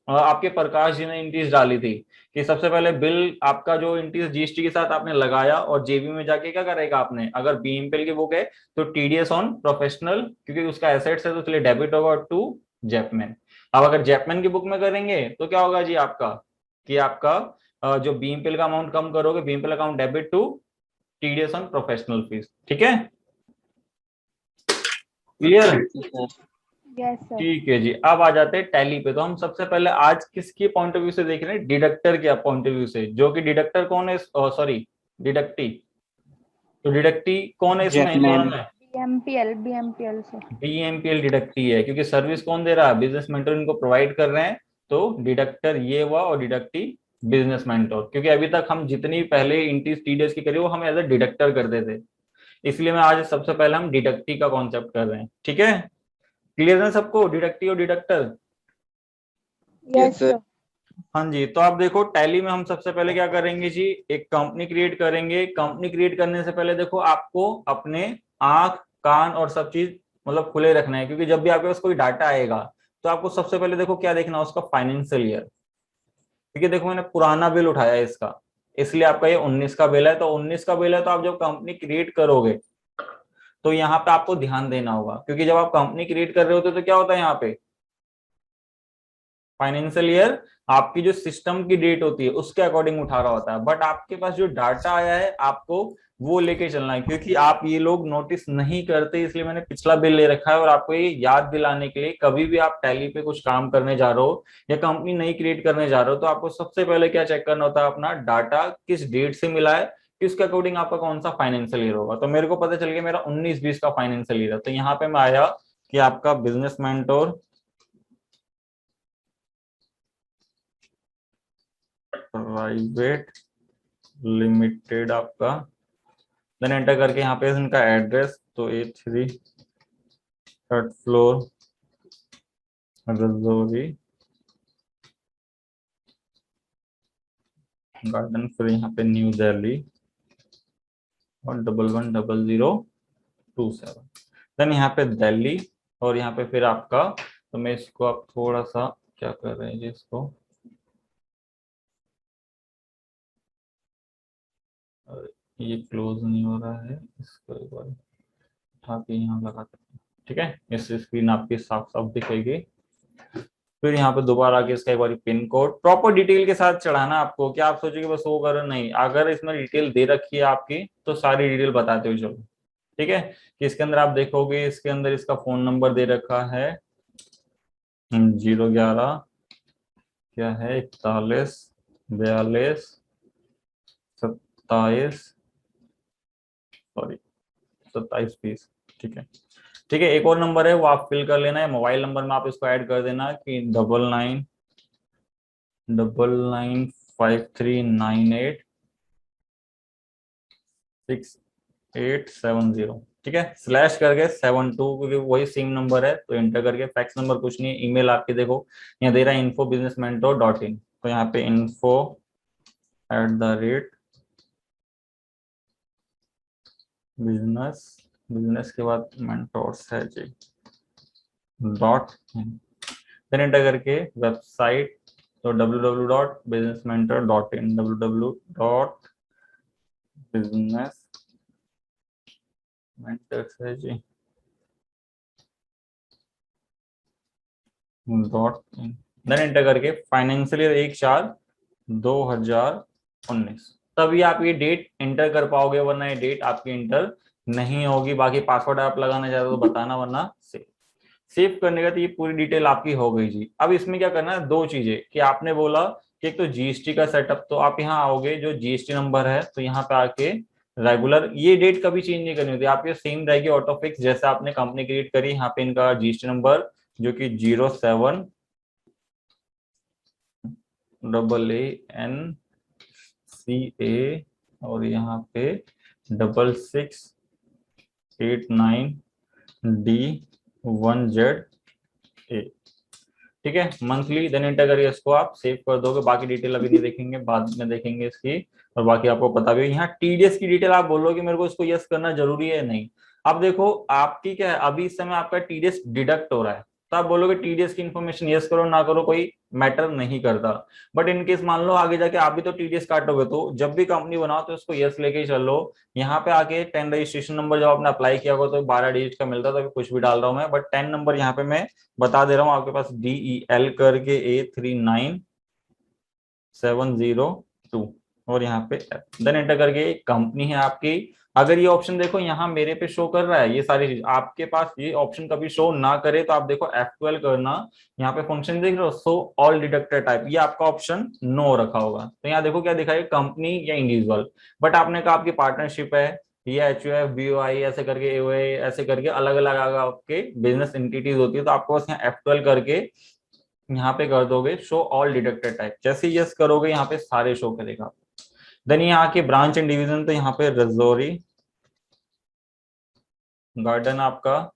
आपके प्रकाश जी ने एंट्रीज डाली थी कि सबसे पहले बिल आपका जो एंट्रीज GST के साथ आपने लगाया, और JV में जाके क्या करेगा आपने, अगर BMPL की बुक है तो TDS ऑन प्रोफेशनल, क्योंकि उसका एसेट्स है तो इसलिए डेबिट होगा टू जेपमैन। अब अगर जेपमैन की बुक में करेंगे तो क्या होगा जी आपका, कि आपका जो BMPL का अमाउंट कम करोगे, BMPL account debit to TDS on professional fees, ठीक है, क्लियर। Yes sir. ठीक है जी, अब आ जाते हैं टैली पे। तो हम सबसे पहले आज किसके पॉइंट ऑफ व्यू से देख रहे हैं, डिडक्टर के पॉइंट ऑफ व्यू से, जो कि डिडक्टर कौन है, सॉरी डिडक्टी। तो डिडक्टी कौन है इसमें इन दोनों जेटमैन में, BMPL से। BMPL डिडक्टी है, क्योंकि सर्विस कौन दे रहा है, बिजनेस मेंटर इनको प्रोवाइड कर रहे हैं। तो डिडक्टर ये हुआ और डिडक्टी बिजनेस मेंटर, क्योंकि अभी तक हम जितनी पहले इंटीज TDS की करी वो हम एज ए डिडक्टर करते थे, इसलिए मैं आज सबसे पहले हम डिडक्टी का कॉन्सेप्ट कर रहे हैं। ठीक है, क्लियर है सबको डिडक्टी और डिडक्टर? Yes sir. सर। हाँ जी, तो आप देखो टैली में हम सबसे पहले क्या करेंगे जी, एक कंपनी क्रिएट करेंगे। कंपनी क्रिएट करने से पहले देखो आपको अपने आंख कान और सब चीज मतलब खुले रखना है, क्योंकि जब भी आपके पास कोई डाटा आएगा तो आपको सबसे पहले देखो क्या देखना है, उसका फाइनेंशियल ईयर। ठीक है, देखो मैंने पुराना बिल उठाया है इसका, इसलिए आपका ये 19 का बिल है। तो 19 का बिल है, तो आप जब कंपनी क्रिएट करोगे तो यहाँ पे आपको ध्यान देना होगा, क्योंकि जब आप कंपनी क्रिएट कर रहे होते तो क्या होता है यहाँ पे फाइनेंशियल ईयर आपकी जो सिस्टम की डेट होती है उसके अकॉर्डिंग उठा रहा होता है। बट आपके पास जो डाटा आया है आपको वो लेके चलना है, क्योंकि आप ये लोग नोटिस नहीं करते, इसलिए मैंने पिछला बिल ले रखा है। और आपको ये याद दिलाने के लिए कभी भी आप टैली पे कुछ काम करने जा रहे हो या कंपनी नई क्रिएट करने जा रहे हो तो आपको सबसे पहले क्या चेक करना होता है, अपना डाटा किस डेट से मिला है, किसके अकॉर्डिंग आपका कौन सा फाइनेंशियल ईयर होगा। तो मेरे को पता चल गया मेरा 19-20 का फाइनेंशियल ईयर है, तो यहाँ पे मैं आया कि आपका बिजनेस मेंटोर प्राइवेट लिमिटेड आपका, देन एंटर करके यहाँ पे इनका एड्रेस तो A3 third floor Rajouri garden, फिर यहाँ पे न्यू दिल्ली और 110027। देन यहाँ पे दिल्ली और यहाँ पे फिर आपका, तो मैं इसको आप थोड़ा सा क्या कर रहे हैं जी, इसको ये क्लोज नहीं हो रहा है, इसको एक बार उठा के यहाँ लगाते हैं। ठीक है, इससे स्क्रीन आपकी साफ साफ दिखेगी। फिर यहाँ पे दोबारा आके इसका एक बार पिन कोड प्रॉपर डिटेल के साथ चढ़ाना आपको। क्या आप सोचोगे बस वो करो, नहीं, अगर इसमें डिटेल दे रखी है आपकी तो सारी डिटेल बताते हुए चलो। ठीक है, कि इसके अंदर आप देखोगे इसके अंदर इसका फोन नंबर दे रखा है 011 क्या है 41 42 27 20। ठीक है, ठीक है, एक और नंबर है वो आप फिल कर लेना है। मोबाइल नंबर में आप इसको ऐड कर देना कि 9999586870। ठीक है, स्लैश करके 72, क्योंकि वही सिम नंबर है तो एंटर करके, फैक्स नंबर कुछ नहीं है। ईमेल आपके देखो यहाँ दे रहा है info@businessmentor.in, तो यहाँ पे info@business बिजनेस के बाद मेंटोर्स है जी .in, देन एंटर करके वेबसाइट तो www.businessmentor.in www.businessmentors है जी .in, देन एंटर करके फाइनेंशियल ईयर 1/4/2019, तभी आप ये डेट एंटर कर पाओगे, वरना ये डेट आपकी एंटर नहीं होगी। बाकी पासवर्ड आप लगाना चाहते हो तो बताना, वरना सेव करने का। तो ये पूरी डिटेल आपकी हो गई जी। अब इसमें क्या करना है, दो चीजें कि आपने बोला कि एक तो जीएसटी का सेटअप, तो आप यहाँ आओगे जो जीएसटी नंबर है तो यहाँ पे आके रेगुलर ये डेट कभी चेंज नहीं करनी होती, आप ये सेम रहेगी ऑटो फिक्स जैसे आपने कंपनी क्रिएट करी। यहाँ पे इनका जीएसटी नंबर जो कि 07AANCA और यहाँ पे 6689D1ZA। ठीक है, मंथली, देन एंटर करिए, इसको आप सेव कर दोगे। बाकी डिटेल अभी नहीं देखेंगे, बाद में देखेंगे इसकी। और बाकी आपको पता भी, यहाँ टीडीएस की डिटेल आप बोलोगे मेरे को इसको यस करना जरूरी है, नहीं। अब देखो आपकी क्या है, अभी इस समय आपका टीडीएस डिडक्ट हो रहा है, तो आप बोलोगे टीडीएस की इन्फॉर्मेशन यस करो ना करो कोई मैटर नहीं करता। बट इनकेस मान लो आगे जाके आप भी तो टीडीएस काटोगे, तो जब भी कंपनी बनाओ तो इसको यस लेके ही चलो। यहाँ पे आके 10 रजिस्ट्रेशन नंबर जब आपने अप्लाई किया होगा तो 12 डिजिट का मिलता, तो कुछ भी डाल रहा हूँ मैं, बट 10 नंबर यहाँ पे मैं बता दे रहा हूँ आपके पास DEL करके A39702 और यहाँ पे देन एंटर करके कंपनी है आपकी। अगर ये ऑप्शन देखो यहाँ मेरे पे शो कर रहा है, ये सारी चीज आपके पास ये ऑप्शन कभी शो ना करे तो आप देखो F12 करना, यहाँ पे फंक्शन देख रहे हो शो ऑल डिडक्टेड टाइप, ये आपका ऑप्शन नो रखा होगा। तो यहाँ देखो क्या दिखाएगा, कंपनी या इंडिविजुअल। बट आपने कहा आपकी पार्टनरशिप है, ये HUF BOI ऐसे करके AOA ऐसे करके अलग अलग आपके बिजनेस एंटिटीज होती है, तो आपको बस यहाँ F12 करके यहाँ पे कर दोगे शो ऑल डिडक्टेड टाइप। जैसे यस करोगे यहाँ पे सारे शो करेगा। देन यहाँ के ब्रांच एंड डिवीजन, तो यहाँ पे रजौरी गार्डन आपका,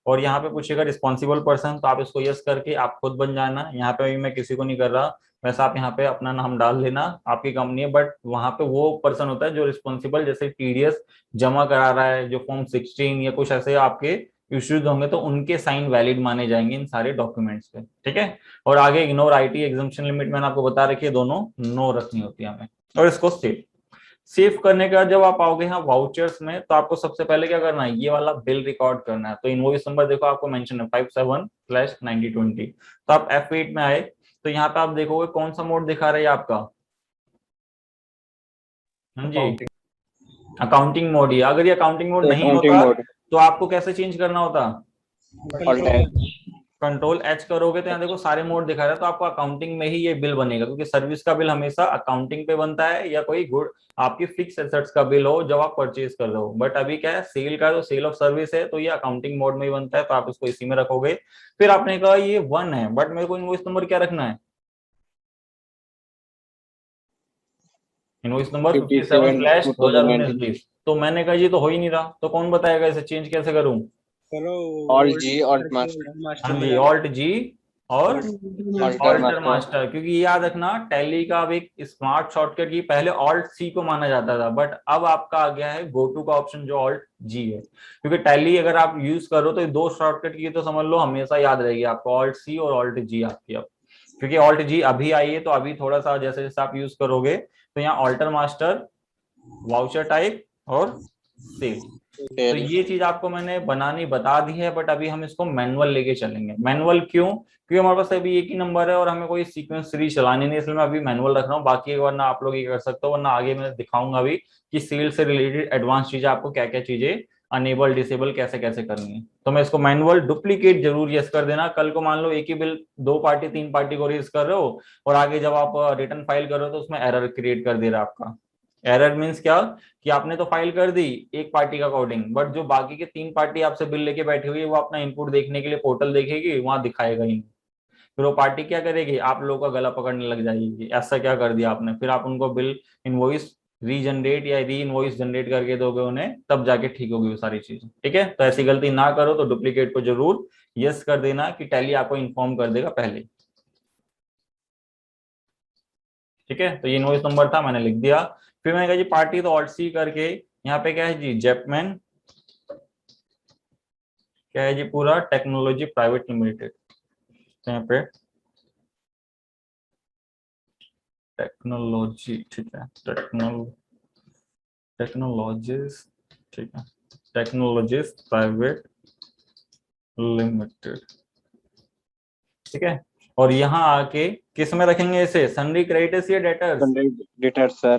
और यहाँ पे पूछेगा रिस्पॉन्सिबल पर्सन, तो आप इसको यस करके आप खुद बन जाना। यहाँ पे अभी मैं किसी को नहीं कर रहा, वैसे आप यहाँ पे अपना नाम डाल लेना, आपकी कंपनी है, बट वहां पे वो पर्सन होता है जो रिस्पॉन्सिबल, जैसे टीडीएस जमा करा रहा है, जो फॉर्म 16 या कुछ ऐसे आपके इश्यूज होंगे तो उनके साइन वैलिड माने जाएंगे इन सारे डॉक्यूमेंट्स पे, ठीक है। और आगे इग्नोर आईटी एग्जाम्पशन लिमिट मैंने आपको बता रखी है, दोनों नो रखनी होती है हमें। और इसको सेव करने के बाद जब आप आओगे यहाँ वाउचर्स में, तो आपको सबसे पहले क्या करना है, ये वाला बिल रिकॉर्ड करना है। तो इनवॉइस नंबर देखो आपको मेंशन है 57/9020। तो आप F8 में आए, तो यहाँ पे आप देखोगे कौन सा मोड दिखा रहा है आपका, हाँ जी, अकाउंटिंग मोड ही। अगर ये अकाउंटिंग मोड नहीं अकाउंटिंग होता मोड तो आपको कैसे चेंज करना होता, ऑल्ट कंट्रोल एच करोगे तो यहाँ देखो सारे मोड दिखा रहा है, तो आपको अकाउंटिंग में ही ये बिल बनेगा, क्योंकि सर्विस का बिल हमेशा अकाउंटिंग पे बनता है, या कोई गुड आपकी फिक्स एसेट्स का बिल हो जब आप परचेज कर रहे हो। बट अभी क्या है, सेल का, तो सेल ऑफ सर्विस है, तो ये अकाउंटिंग मोड में ही बनता है, तो आप इसको इसी में रखोगे। फिर आपने कहा ये 1 है, बट मेरे को इनवॉइस नंबर क्या रखना है, इनवॉइस नंबर 57/2019-20। तो मैंने कहा ये तो हो ही नहीं रहा, तो कौन बताएगा इसे चेंज कैसे करूं। ऑल्ट जी ऑल्ट मास्टर हाँ जी, ऑल्ट जी और ऑल्टर ऑल्टर मास्टर मास्टर, क्योंकि ये याद रखना टैली का अब एक स्मार्ट शॉर्टकट की, पहले ऑल्ट सी को माना जाता था, बट अब आपका आ गया है गो टू का ऑप्शन जो ऑल्ट जी है। क्योंकि टैली अगर आप यूज करो तो ये दो शॉर्टकट की तो समझ लो हमेशा याद रहेगी आपको, ऑल्ट सी और ऑल्ट जी आपकी। अब क्योंकि ऑल्ट जी अभी आई है, तो अभी थोड़ा सा जैसे जैसे आप यूज करोगे, तो यहाँ ऑल्टर मास्टर, वाउचर टाइप और सेल। तो ये चीज आपको मैंने बनानी बता दी है, बट अभी हम इसको मैनुअल लेके चलेंगे। मैनुअल क्यों, क्योंकि हमारे पास अभी एक ही नंबर है और हमें कोई सीक्वेंस सीरीज चलानी नहीं, इसलिए मैं अभी मैनुअल रख रहा हूँ। बाकी वरना आप लोग ये कर सकते हो, वरना आगे मैं दिखाऊंगा अभी कि सेल से रिलेटेड एडवांस चीजें आपको क्या क्या चीजें अनेबल डिसेबल कैसे कैसे करनी है। तो मैं इसको मैनुअल डुप्लीकेट जरूर यस कर देना। कल को मान लो एक ही बिल 2 पार्टी 3 पार्टी को रेज कर रहे हो, और आगे जब आप रिटर्न फाइल कर रहे हो तो उसमें एरर क्रिएट कर दे रहा है आपका। एरर मीन्स क्या, कि आपने तो फाइल कर दी एक पार्टी का अकॉर्डिंग, बट जो बाकी के 3 पार्टी आपसे बिल लेके बैठी हुई है, वो अपना इनपुट देखने के लिए पोर्टल देखेगी, वहां दिखाएगा ही नहीं। फिर वो पार्टी क्या करेगी, आप लोगों का गला पकड़ने लग जाएगी, ऐसा क्या कर दिया आपने। फिर आप उनको बिल इनवॉइस रीजनरेट या री इनवॉइस जनरेट करके दोगे उन्हें, तब जाके ठीक होगी वो सारी चीजें, ठीक है। तो ऐसी गलती ना करो, तो डुप्लीकेट को जरूर यस कर देना कि टैली आपको इन्फॉर्म कर देगा पहले, ठीक है। तो ये इनवॉइस नंबर था, मैंने लिख दिया। फिर मैंने कहा जी पार्टी, तो ऑल्ट सी करके यहाँ पे क्या है जी, जेपमैन, क्या है जी, पूरा टेक्नोलॉजी प्राइवेट लिमिटेड। तो यहाँ पे टेक्नोलॉजी, ठीक है, टेक्नोलॉजीज, ठीक है, टेक्नोलॉजीज प्राइवेट लिमिटेड, ठीक है। और यहाँ आके किस में रखेंगे इसे, सन्ड्री क्रेडिटर्स या डेटर्स। डेटर सर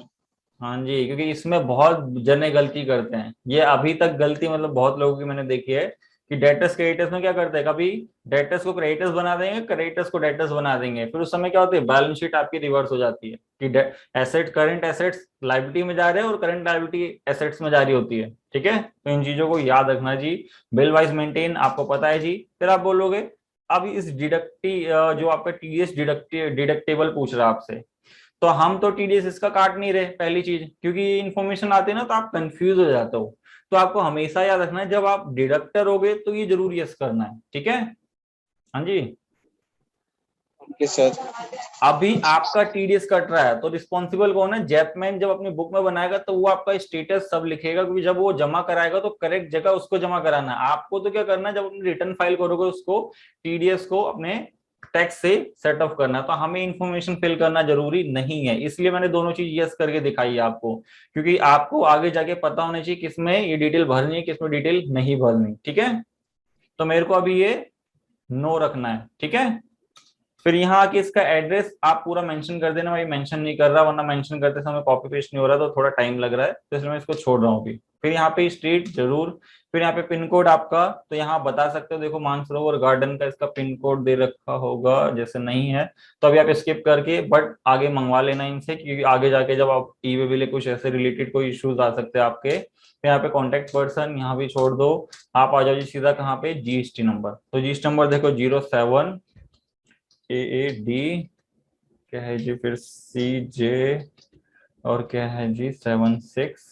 हाँ जी, क्योंकि इसमें बहुत जने गलती करते हैं, ये अभी तक गलती मतलब बहुत लोगों की मैंने देखी है कि डेटर्स क्रेडिटर्स में क्या करते हैं, कभी डेटर्स को क्रेडिटर्स बना देंगे, क्रेडिटर्स को डेटर्स बना देंगे, फिर उस समय क्या होती है, बैलेंस शीट आपकी रिवर्स हो जाती है कि एसेट करंट एसेट्स लायबिलिटी में जा रहे हैं और करंट लायबिलिटी एसेट्स में जा रही होती है, ठीक है। तो इन चीजों को याद रखना जी। बिल वाइज मेंटेन आपको पता है जी। फिर आप बोलोगे अब इस डिडक्टी जो आपका टीडीएस डिडक्टेबल पूछ रहा है आपसे, तो हम तो टीडीएस इसका काट नहीं रहे, पहली चीज, क्योंकि ये इन्फॉर्मेशन आती है ना तो आप कंफ्यूज हो जाते हो। तो आपको हमेशा याद रखना है जब आप डिडक्टर होगे तो ये जरूर यस करना है, ठीक है। हाँ जी, ओके सर अभी आपका टीडीएस कट रहा है तो रिस्पॉन्सिबल कौन है, जैपमैन जब अपनी बुक में बनाएगा तो वो आपका स्टेटस सब लिखेगा, क्योंकि जब वो जमा कराएगा तो करेक्ट जगह उसको जमा कराना है। आपको तो क्या करना है, जब अपनी रिटर्न फाइल करोगे उसको टीडीएस को अपने टैक्स से सेट ऑफ करना है। तो हमें इंफॉर्मेशन फिल करना जरूरी नहीं है, इसलिए मैंने दोनों चीज यस करके दिखाई है आपको, क्योंकि आपको आगे जाके पता होना चाहिए किसमें ये डिटेल भरनी है, किसमें डिटेल नहीं भरनी, ठीक है। तो मेरे को अभी ये नो रखना है, ठीक है। फिर यहाँ आके इसका एड्रेस आप पूरा मेंशन कर देना, भाई मेंशन नहीं कर रहा, वरना मेंशन करते समय कॉपी पेस्ट नहीं हो रहा तो थोड़ा टाइम लग रहा है, तो इसलिए मैं इसको छोड़ रहा हूँ अभी। फिर यहाँ पे स्ट्रीट जरूर, फिर यहाँ पे पिन कोड आपका, तो यहाँ बता सकते हो, देखो मानसरोवर गार्डन का इसका पिन कोड दे रखा होगा, जैसे नहीं है तो अभी आप स्किप करके बट आगे मंगवा लेना इनसे, क्योंकि आगे जाके जब आप ई वे बिल कुछ ऐसे रिलेटेड कोई इश्यूज आ सकते हैं आपके। फिर यहाँ पे कॉन्टेक्ट पर्सन यहाँ भी छोड़ दो, आप आ जाओ जी सीधा कहाँ पे, जीएसटी नंबर। तो जीएसटी नंबर देखो 07 AAD, क्या है जी, फिर CJ, और क्या है जी 76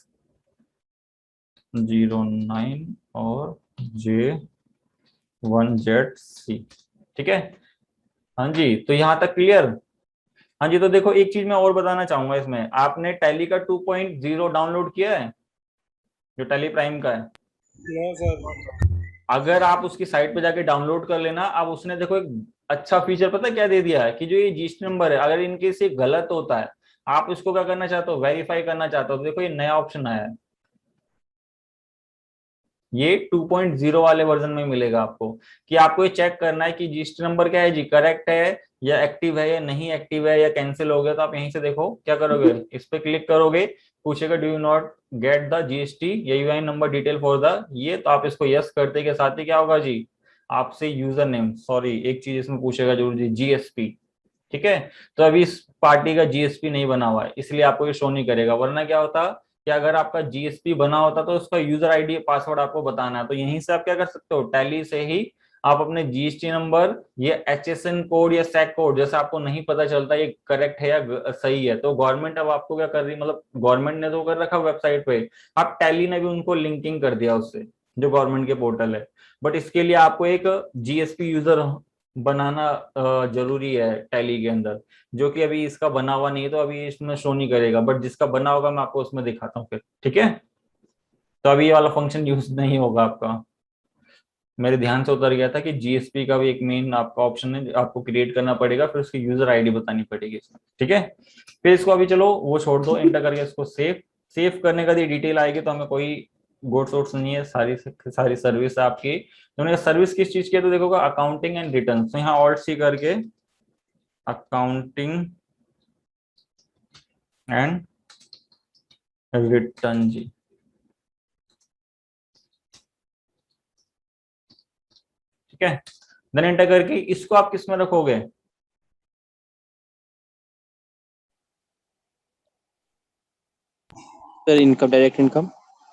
09 और J1ZC। ठीक है, हाँ जी, तो यहाँ तक क्लियर। हाँ जी, तो देखो एक चीज मैं और बताना चाहूंगा इसमें, आपने टैली का 2.0 डाउनलोड किया है जो टैली प्राइम का है? No sir. अगर आप उसकी साइट पे जाके डाउनलोड कर लेना, अब उसने देखो एक अच्छा फीचर पता है क्या दे दिया है कि जो ये जीएसटी नंबर है, अगर इनकेस ये गलत होता है, आप इसको क्या करना चाहते हो, वेरीफाई करना चाहते हो, तो देखो ये नया ऑप्शन आया है, ये 2.0 वाले वर्जन में मिलेगा आपको, कि आपको ये चेक करना है कि जीएसटी नंबर क्या है जी, करेक्ट है या एक्टिव है या नहीं एक्टिव है या कैंसिल हो गया। तो आप यहीं से देखो क्या करोगे, इस पे क्लिक करोगे, पूछेगा do you not get the GST या UIN number detail for the ये, तो आप इसको यस करते के साथ ही क्या होगा जी, आपसे यूजर नेम, सॉरी एक चीज इसमें पूछेगा जरूर जी, जीएसपी। ठीक है, तो अभी इस पार्टी का जीएसपी नहीं बना हुआ है, इसलिए आपको ये शो नहीं करेगा, वरना क्या होता कि अगर आपका जीएसपी बना होता तो उसका यूजर आईडी पासवर्ड आपको बताना है। तो यहीं से आप क्या कर सकते हो, टैली से ही आप अपने जीएसटी नंबर, ये एचएसएन कोड या सैक कोड, जैसे आपको नहीं पता चलता ये करेक्ट है या सही है, तो गवर्नमेंट अब आपको क्या कर रही, मतलब गवर्नमेंट ने तो कर रखा वेबसाइट पे, अब टैली ने भी उनको लिंकिंग कर दिया उससे, जो गवर्नमेंट के पोर्टल है। बट इसके लिए आपको एक जीएसपी यूजर बनाना जरूरी है टैली के अंदर, जो कि अभी इसका बना हुआ नहीं है, तो अभी इसमें शो नहीं करेगा, बट जिसका बना होगा मैं आपको उसमें दिखाता हूँ फिर। ठीक है, तो अभी ये वाला फंक्शन यूज नहीं होगा आपका, मेरे ध्यान से उतर गया था कि जीएसपी का भी एक मेन आपका ऑप्शन है, आपको क्रिएट करना पड़ेगा, फिर उसकी यूजर आईडी बतानी पड़ेगी इसमें। ठीक है, फिर इसको अभी चलो वो छोड़ दो, एंटर करके इसको सेव, सेव करने का डिटेल आएगी तो हमें कोई गोट्स वोट्स नहीं है, सारी सारी सर्विस है आपकी। तो सर्विस किस चीज की है, तो देखोगा अकाउंटिंग एंड रिटर्न, तो यहाँ ऑल्ट सी करके अकाउंटिंग एंड रिटर्न जी। ठीक है, देन एंटर करके इसको आप किस में रखोगे, सर इनकम, डायरेक्ट इनकम।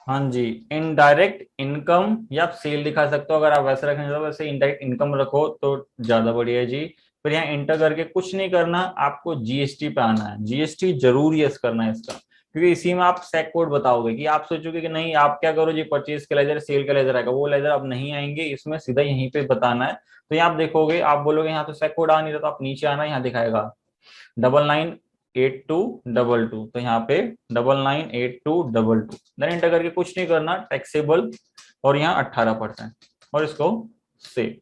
हाँ जी, इनडायरेक्ट इनकम, या आप सेल दिखा सकते हो, अगर आप वैसे रखना चाहते हो वैसे इनडायरेक्ट इनकम रखो तो ज्यादा बढ़िया है जी। फिर यहाँ एंटर करके कुछ नहीं करना, आपको जीएसटी पे आना है, जीएसटी जरूर यस करना है इसका, क्योंकि इसी में आप सेक कोड बताओगे, कि आप सोचोगे कि नहीं आप क्या करो जी, परचेज के लेजर सेल का लेजर आएगा, वो लेजर अब नहीं आएंगे, इसमें सीधा यहीं पे बताना है। तो यहाँ आप देखोगे, आप बोलोगे यहाँ तो सेक कोड आ नहीं रहा, तो आप नीचे आना, यहाँ दिखाएगा 998222, तो यहाँ पे 998222, देन एंटर करके कुछ नहीं करना, टैक्सेबल और यहाँ 18%, और इसको सेव।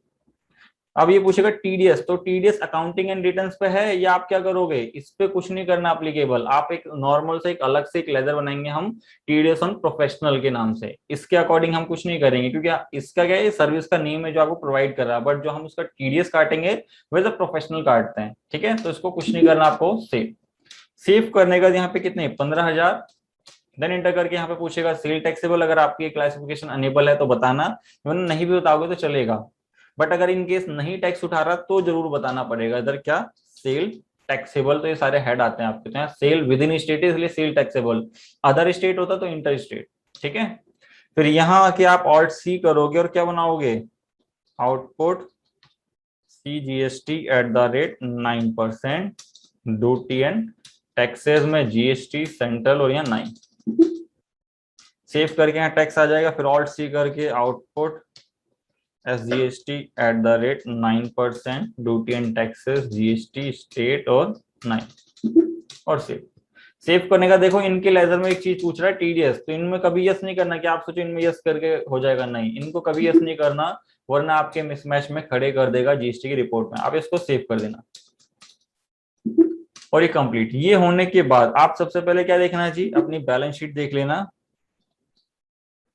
अब ये पूछेगा टीडीएस, तो टीडीएस अकाउंटिंग एंड रिटर्न्स पे है, या आप क्या करोगे, इस पे कुछ नहीं करना अप्लीकेबल, आप एक नॉर्मल से एक अलग से एक लेजर बनाएंगे हम, टीडीएस ऑन प्रोफेशनल के नाम से, इसके अकॉर्डिंग हम कुछ नहीं करेंगे, क्योंकि इसका क्या है, सर्विस का नेम है जो आपको प्रोवाइड कर रहा है, बट जो हम उसका टीडीएस काटेंगे वैसे प्रोफेशनल काटते हैं। ठीक है, तो इसको कुछ नहीं करना आपको, सेव। सेव करने का यहाँ पे कितने, 15,000, देन एंटर करके यहाँ पे पूछेगा सेल टैक्सेबल, अगर आपकी क्लासिफिकेशन अनेबल है तो बताना, नहीं भी बताओगे तो चलेगा, बट अगर इन केस नहीं टैक्स उठा रहा तो जरूर बताना पड़ेगा। इधर क्या, सेल टैक्सेबल, तो ये सारे हेड आते हैं आपके, तो यहाँ सेल विद इन स्टेट इसलिए सेल टैक्सेबल, अदर स्टेट होता तो इंटर स्टेट। ठीक है, फिर यहाँ आके आप ऑल्ट सी करोगे और क्या बनाओगे, output CGST@9%, duty and taxes में जीएसटी सेंट्रल और यहाँ 9, सेव करके यहाँ टैक्स आ जाएगा, फिर ऑल्ट सी करके output SGST@9%, duty and taxes GST state और 9, और सेव। सेव करने का देखो इनके लेजर में एक चीज पूछ रहा है टीडीएस, तो इनमें कभी यस नहीं करना कि आप सोचो इनमें यस करके हो जाएगा, नहीं, इनको कभी यस नहीं करना, वरना आपके मिसमैच में खड़े कर देगा जीएसटी की रिपोर्ट में। आप इसको सेव कर देना, और ये कंप्लीट। ये होने के बाद आप सबसे पहले क्या देखना है जी, अपनी बैलेंस शीट देख लेना,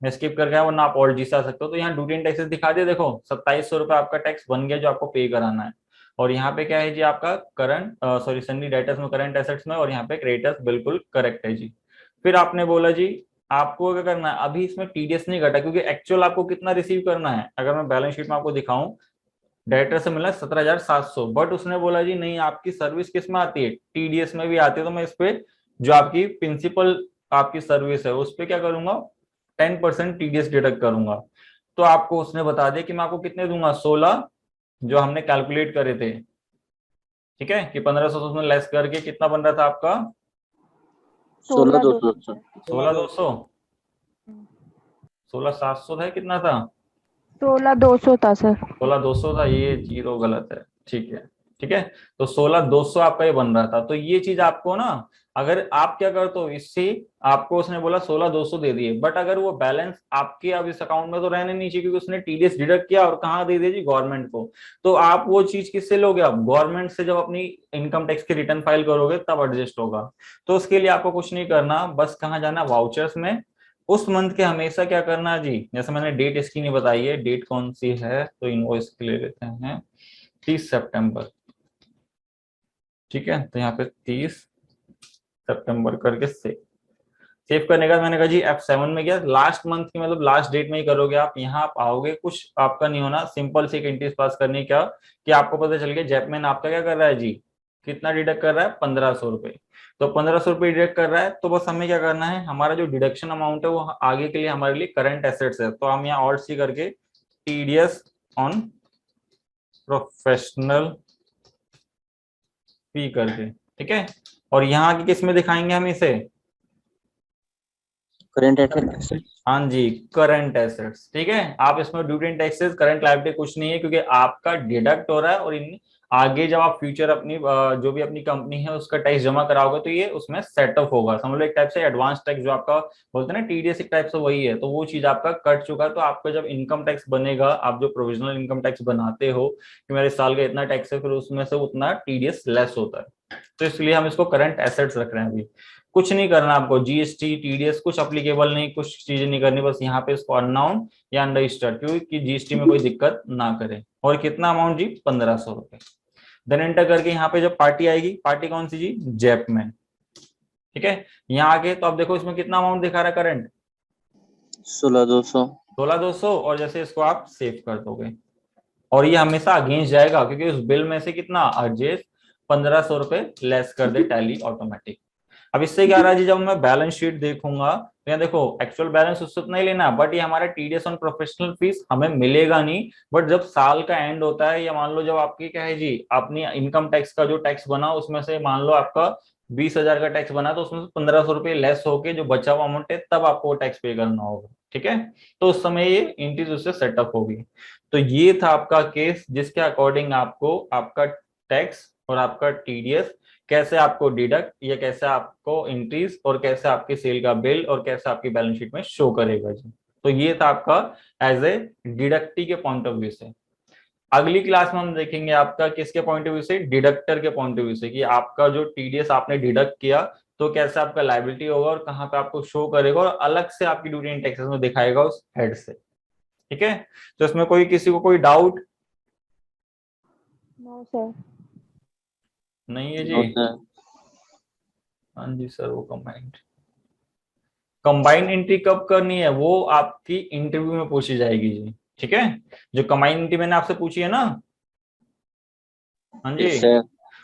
मैं स्किप कर गया, वरना आप ऑल्ट जी से आ सकते हो। तो यहाँ ड्यूटी एंड टैक्सेस दिखा दिया, देखो 2700 रुपए आपका टैक्स बन गया जो आपको पे कराना है, और यहाँ पे क्या है जी आपका करंट, सॉरी सन्नी डेटर्स में, करंट एसेट्स में, और यहाँ पे क्रेडिटर्स बिल्कुल करेक्ट है जी। फिर आपने बोला जी आपको क्या करना है, अभी इसमें टीडीएस नहीं घटा, क्योंकि एक्चुअल आपको कितना रिसीव करना है, अगर मैं बैलेंस शीट में आपको दिखाऊं, डायरेक्टर से मिला 17,700, बट उसने बोला जी नहीं आपकी सर्विस किस में आती है, टीडीएस में भी आती है, तो मैं इस पे जो आपकी प्रिंसिपल आपकी सर्विस है उस पे क्या करूंगा, 10% टीडीएस डिडक्ट करूंगा। तो आपको उसने बता दिया कि मैं आपको कितने दूंगा, 16, जो हमने कैलकुलेट करे थे। ठीक है, कि 1500 उसमें लेस करके कितना बन रहा था आपका, 16,200। 16,200। 16,700 था, कितना था? 16,200 था सर। 16,200 था, ये जीरो गलत है। ठीक है, ठीक है। तो 16,200 आपका ये बन रहा था। तो ये चीज आपको ना, अगर आप क्या करते हो इससे, आपको उसने बोला 16,200 दे दिए, बट अगर वो बैलेंस आपके अब इस अकाउंट में तो रहने नहीं चाहिए, क्योंकि उसने टीडीएस डिडक्ट किया और कहाँ दे दिया जी, गवर्नमेंट को। तो आप वो चीज किससे लोगे? आप गवर्नमेंट से जब अपनी इनकम टैक्स की रिटर्न फाइल करोगे तब एडजस्ट होगा। तो उसके लिए आपको कुछ नहीं करना, बस कहाँ जाना, वाउचर्स में। उस मंथ के हमेशा क्या करना है जी, जैसे मैंने डेट इसकी नहीं बताई है, डेट कौन सी है, तो इनवॉइस के ले लेते हैं 30 सितंबर। ठीक है, तो यहाँ पे 30 सितंबर करके सेव करने का मैंने कहा जी F7 में गया, लास्ट मंथ की मतलब लास्ट डेट में ही करोगे आप। यहाँ आप आओगे, कुछ आपका नहीं होना, सिंपल से एक इंटरेस्ट पास करने का, कि आपको पता चल गया जैपमैन आपका क्या कर रहा है जी, कितना डिडक्ट कर रहा है, 1,500 रुपए। तो 1,500 रुपए डिडक्ट कर रहा है, तो बस हमें क्या करना है, हमारा जो डिडक्शन अमाउंट है वो आगे के लिए हमारे लिए करंट एसेट्स है। तो हम यहाँ ऑल्ट सी करके टीडीएस ऑन प्रोफेशनल फी करके, ठीक है। और यहाँ की किस में दिखाएंगे हम इसे, करंट एसेट। हाँ जी, करंट एसेट्स। ठीक है, आप इसमें duty and taxes, current liability कुछ नहीं है, क्योंकि आपका डिडक्ट हो रहा है। और इन आगे जब आप फ्यूचर अपनी जो भी अपनी कंपनी है उसका टैक्स जमा कराओगे तो ये उसमें सेटअप होगा, समझ लो एक टाइप से एडवांस टैक्स जो आपका बोलते हैं ना टीडीएस, एक टाइप से वही है। तो वो चीज आपका कट चुका है। तो आपका जब इनकम टैक्स बनेगा, आप जो प्रोविजनल इनकम टैक्स बनाते हो कि मेरे साल का इतना टैक्स है, फिर उसमें से उतना टीडीएस लेस होता है। तो इसलिए हम इसको करंट एसेट्स रख रहे हैं अभी। कुछ नहीं करना आपको, जीएसटी टीडीएस कुछ अप्लीकेबल नहीं, कुछ चीजें नहीं करनी, बस यहाँ पे इसको अननाउन या अनरजिस्टर्ड, क्योंकि जीएसटी में कोई दिक्कत ना करे। और कितना अमाउंट जी, 1,500 रुपए। देन एंटर करके यहाँ पे जब पार्टी आएगी, पार्टी कौन सी जी, जैपमैन। ठीक है, यहाँ आगे तो आप देखो इसमें कितना अमाउंट दिखा रहा है करंट, 16,200। 16,200। और जैसे इसको आप सेव कर दोगे, और ये हमेशा अगेंस्ट जाएगा, क्योंकि उस बिल में से कितना अर्जेस 1,500 रुपए लेस कर दे टैली ऑटोमेटिक। अब इससे क्या रहा जी, जब मैं बैलेंस शीट देखूंगा तो यहाँ देखो एक्चुअल बैलेंस उससे उतना ही लेना, बट ये हमारा टीडीएस ऑन प्रोफेशनल फीस हमें मिलेगा नहीं। बट जब साल का एंड होता है, या मान लो जब आपकी क्या है जी, अपनी इनकम टैक्स का जो टैक्स बना उसमें से मान लो आपका 20,000 का टैक्स बना, तो उसमें से 1,500 रुपए लेस होके जो बचा हुआ अमाउंट है, तब आपको टैक्स पे करना होगा। ठीक है, तो उस समय ये एंट्रीज उससे सेटअप होगी। तो ये था आपका केस, जिसके अकॉर्डिंग आपको आपका टैक्स और आपका टीडीएस कैसे आपको डिडक्ट, या कैसे आपको इंक्रीज, और कैसे आपकी सेल का बिल, और कैसे आपकी बैलेंस शीट में शो करेगा जी। तो ये था आपका एज ए डिडक्टी के पॉइंट ऑफ व्यू से। अगली क्लास में हम देखेंगे आपका किसके पॉइंट ऑफ व्यू से, डिडक्टर के पॉइंट ऑफ व्यू से, कि आपका जो टीडीएस आपने डिडक्ट किया तो कैसे आपका लायबिलिटी होगा, और कहाँ पे आपको शो करेगा, और अलग से आपकी ड्यूटी एंड टैक्सेस में दिखाएगा उस हेड से। ठीक है, तो इसमें कोई किसी को कोई डाउट नो सर। नहीं है जी? हाँ जी सर, वो कंबाइंड एंट्री कब करनी है, वो आपकी इंटरव्यू में पूछी जाएगी जी। ठीक है, जो कंबाइंड एंट्री मैंने आपसे पूछी है ना, हाँ जी,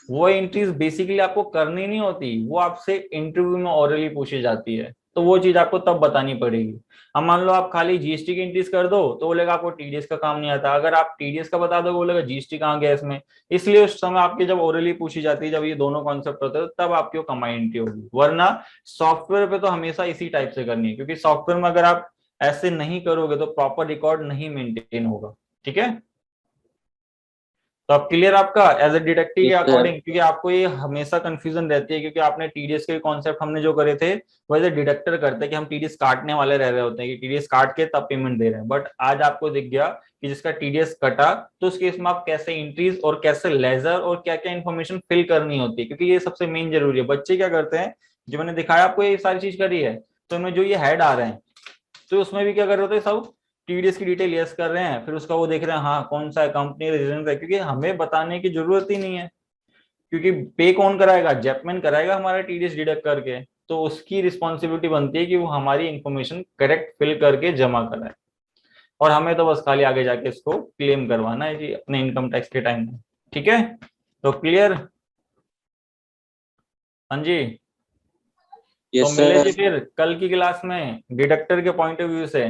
वो एंट्रीज बेसिकली आपको करनी नहीं होती, वो आपसे इंटरव्यू में ओरली पूछी जाती है। तो वो चीज आपको तब बतानी पड़ेगी। अब मान लो आप खाली जीएसटी की एंट्रीज कर दो तो बोलेगा आपको टीडीएस का काम नहीं आता, अगर आप टीडीएस का बता दो बोलेगा जीएसटी कहाँ गया इसमें। इसलिए उस समय आपकी जब ओरली पूछी जाती है, जब ये दोनों कॉन्सेप्ट होते हैं, तब आपकी कंबाइंड एंट्री होगी। वरना सॉफ्टवेयर पे तो हमेशा इसी टाइप से करनी है, क्योंकि सॉफ्टवेयर में अगर आप ऐसे नहीं करोगे तो प्रॉपर रिकॉर्ड नहीं मेंटेन होगा। ठीक है, तो अब क्लियर आपका एज ए डिडक्टिव के अकॉर्डिंग, क्योंकि आपको ये हमेशा कंफ्यूजन रहती है, क्योंकि आपने टीडीएस के कॉन्सेप्ट हमने जो करे थे वो एज ए डिडक्टर करते हैं, कि हम टीडीएस काटने वाले रह रहे होते हैं, कि टीडीएस काट के तब पेमेंट दे रहे हैं। बट आज आपको दिख गया कि जिसका टीडीएस कटा, तो उस केस में आप कैसे इंक्रीज और कैसे लेजर और क्या क्या इन्फॉर्मेशन फिल करनी होती है, क्योंकि ये सबसे मेन जरूरी है। बच्चे क्या करते हैं, जो मैंने दिखाया आपको ये सारी चीज करी है, तो इनमें जो ये हेड आ रहे हैं, तो उसमें भी क्या कर रहे होते हैं, सब टीडीएस की डिटेल यस कर रहे हैं, फिर उसका वो देख रहे हैं हाँ कौन सा है, कंपनी रेजिडेंस है, क्योंकि हमें बताने की जरूरत ही नहीं है, क्योंकि पे कौन कराएगा, जैपमैन कराएगा हमारा टीडीएस डिडक्ट करके। तो उसकी रिस्पॉन्सिबिलिटी बनती है कि वो हमारी इंफॉर्मेशन करेक्ट फिल करके जमा कराए, और हमें तो बस खाली आगे जाके इसको क्लेम करवाना है जी अपने इनकम टैक्स के टाइम में। ठीक है, तो क्लियर? हाँ जी, तो मिले जी फिर कल की क्लास में डिडक्टर के पॉइंट ऑफ व्यू से।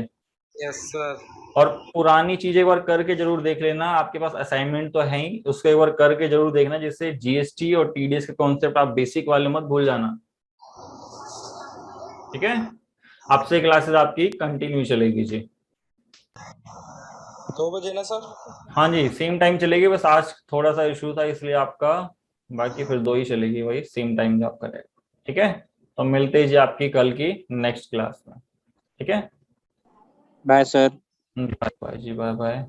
Yes sir. और पुरानी चीजें एक बार करके जरूर देख लेना, आपके पास असाइनमेंट तो है ही, उसको एक बार करके जरूर देखना, जिससे जीएसटी और टीडीएस के कॉन्सेप्ट आप बेसिक वाले मत भूल जाना। ठीक है, आपसे क्लासेस आपकी कंटिन्यू चलेगी जी। 2 बजे ना सर? हाँ जी, सेम टाइम चलेगी, बस आज थोड़ा सा इशू था इसलिए आपका, बाकी फिर 2 ही चलेगी, वही सेम टाइम जॉब करेगा। ठीक है, तो मिलते हैं जी आपकी कल की नेक्स्ट क्लास में। ठीक है, बाय सर। बाय बाय जी, बाय बाय।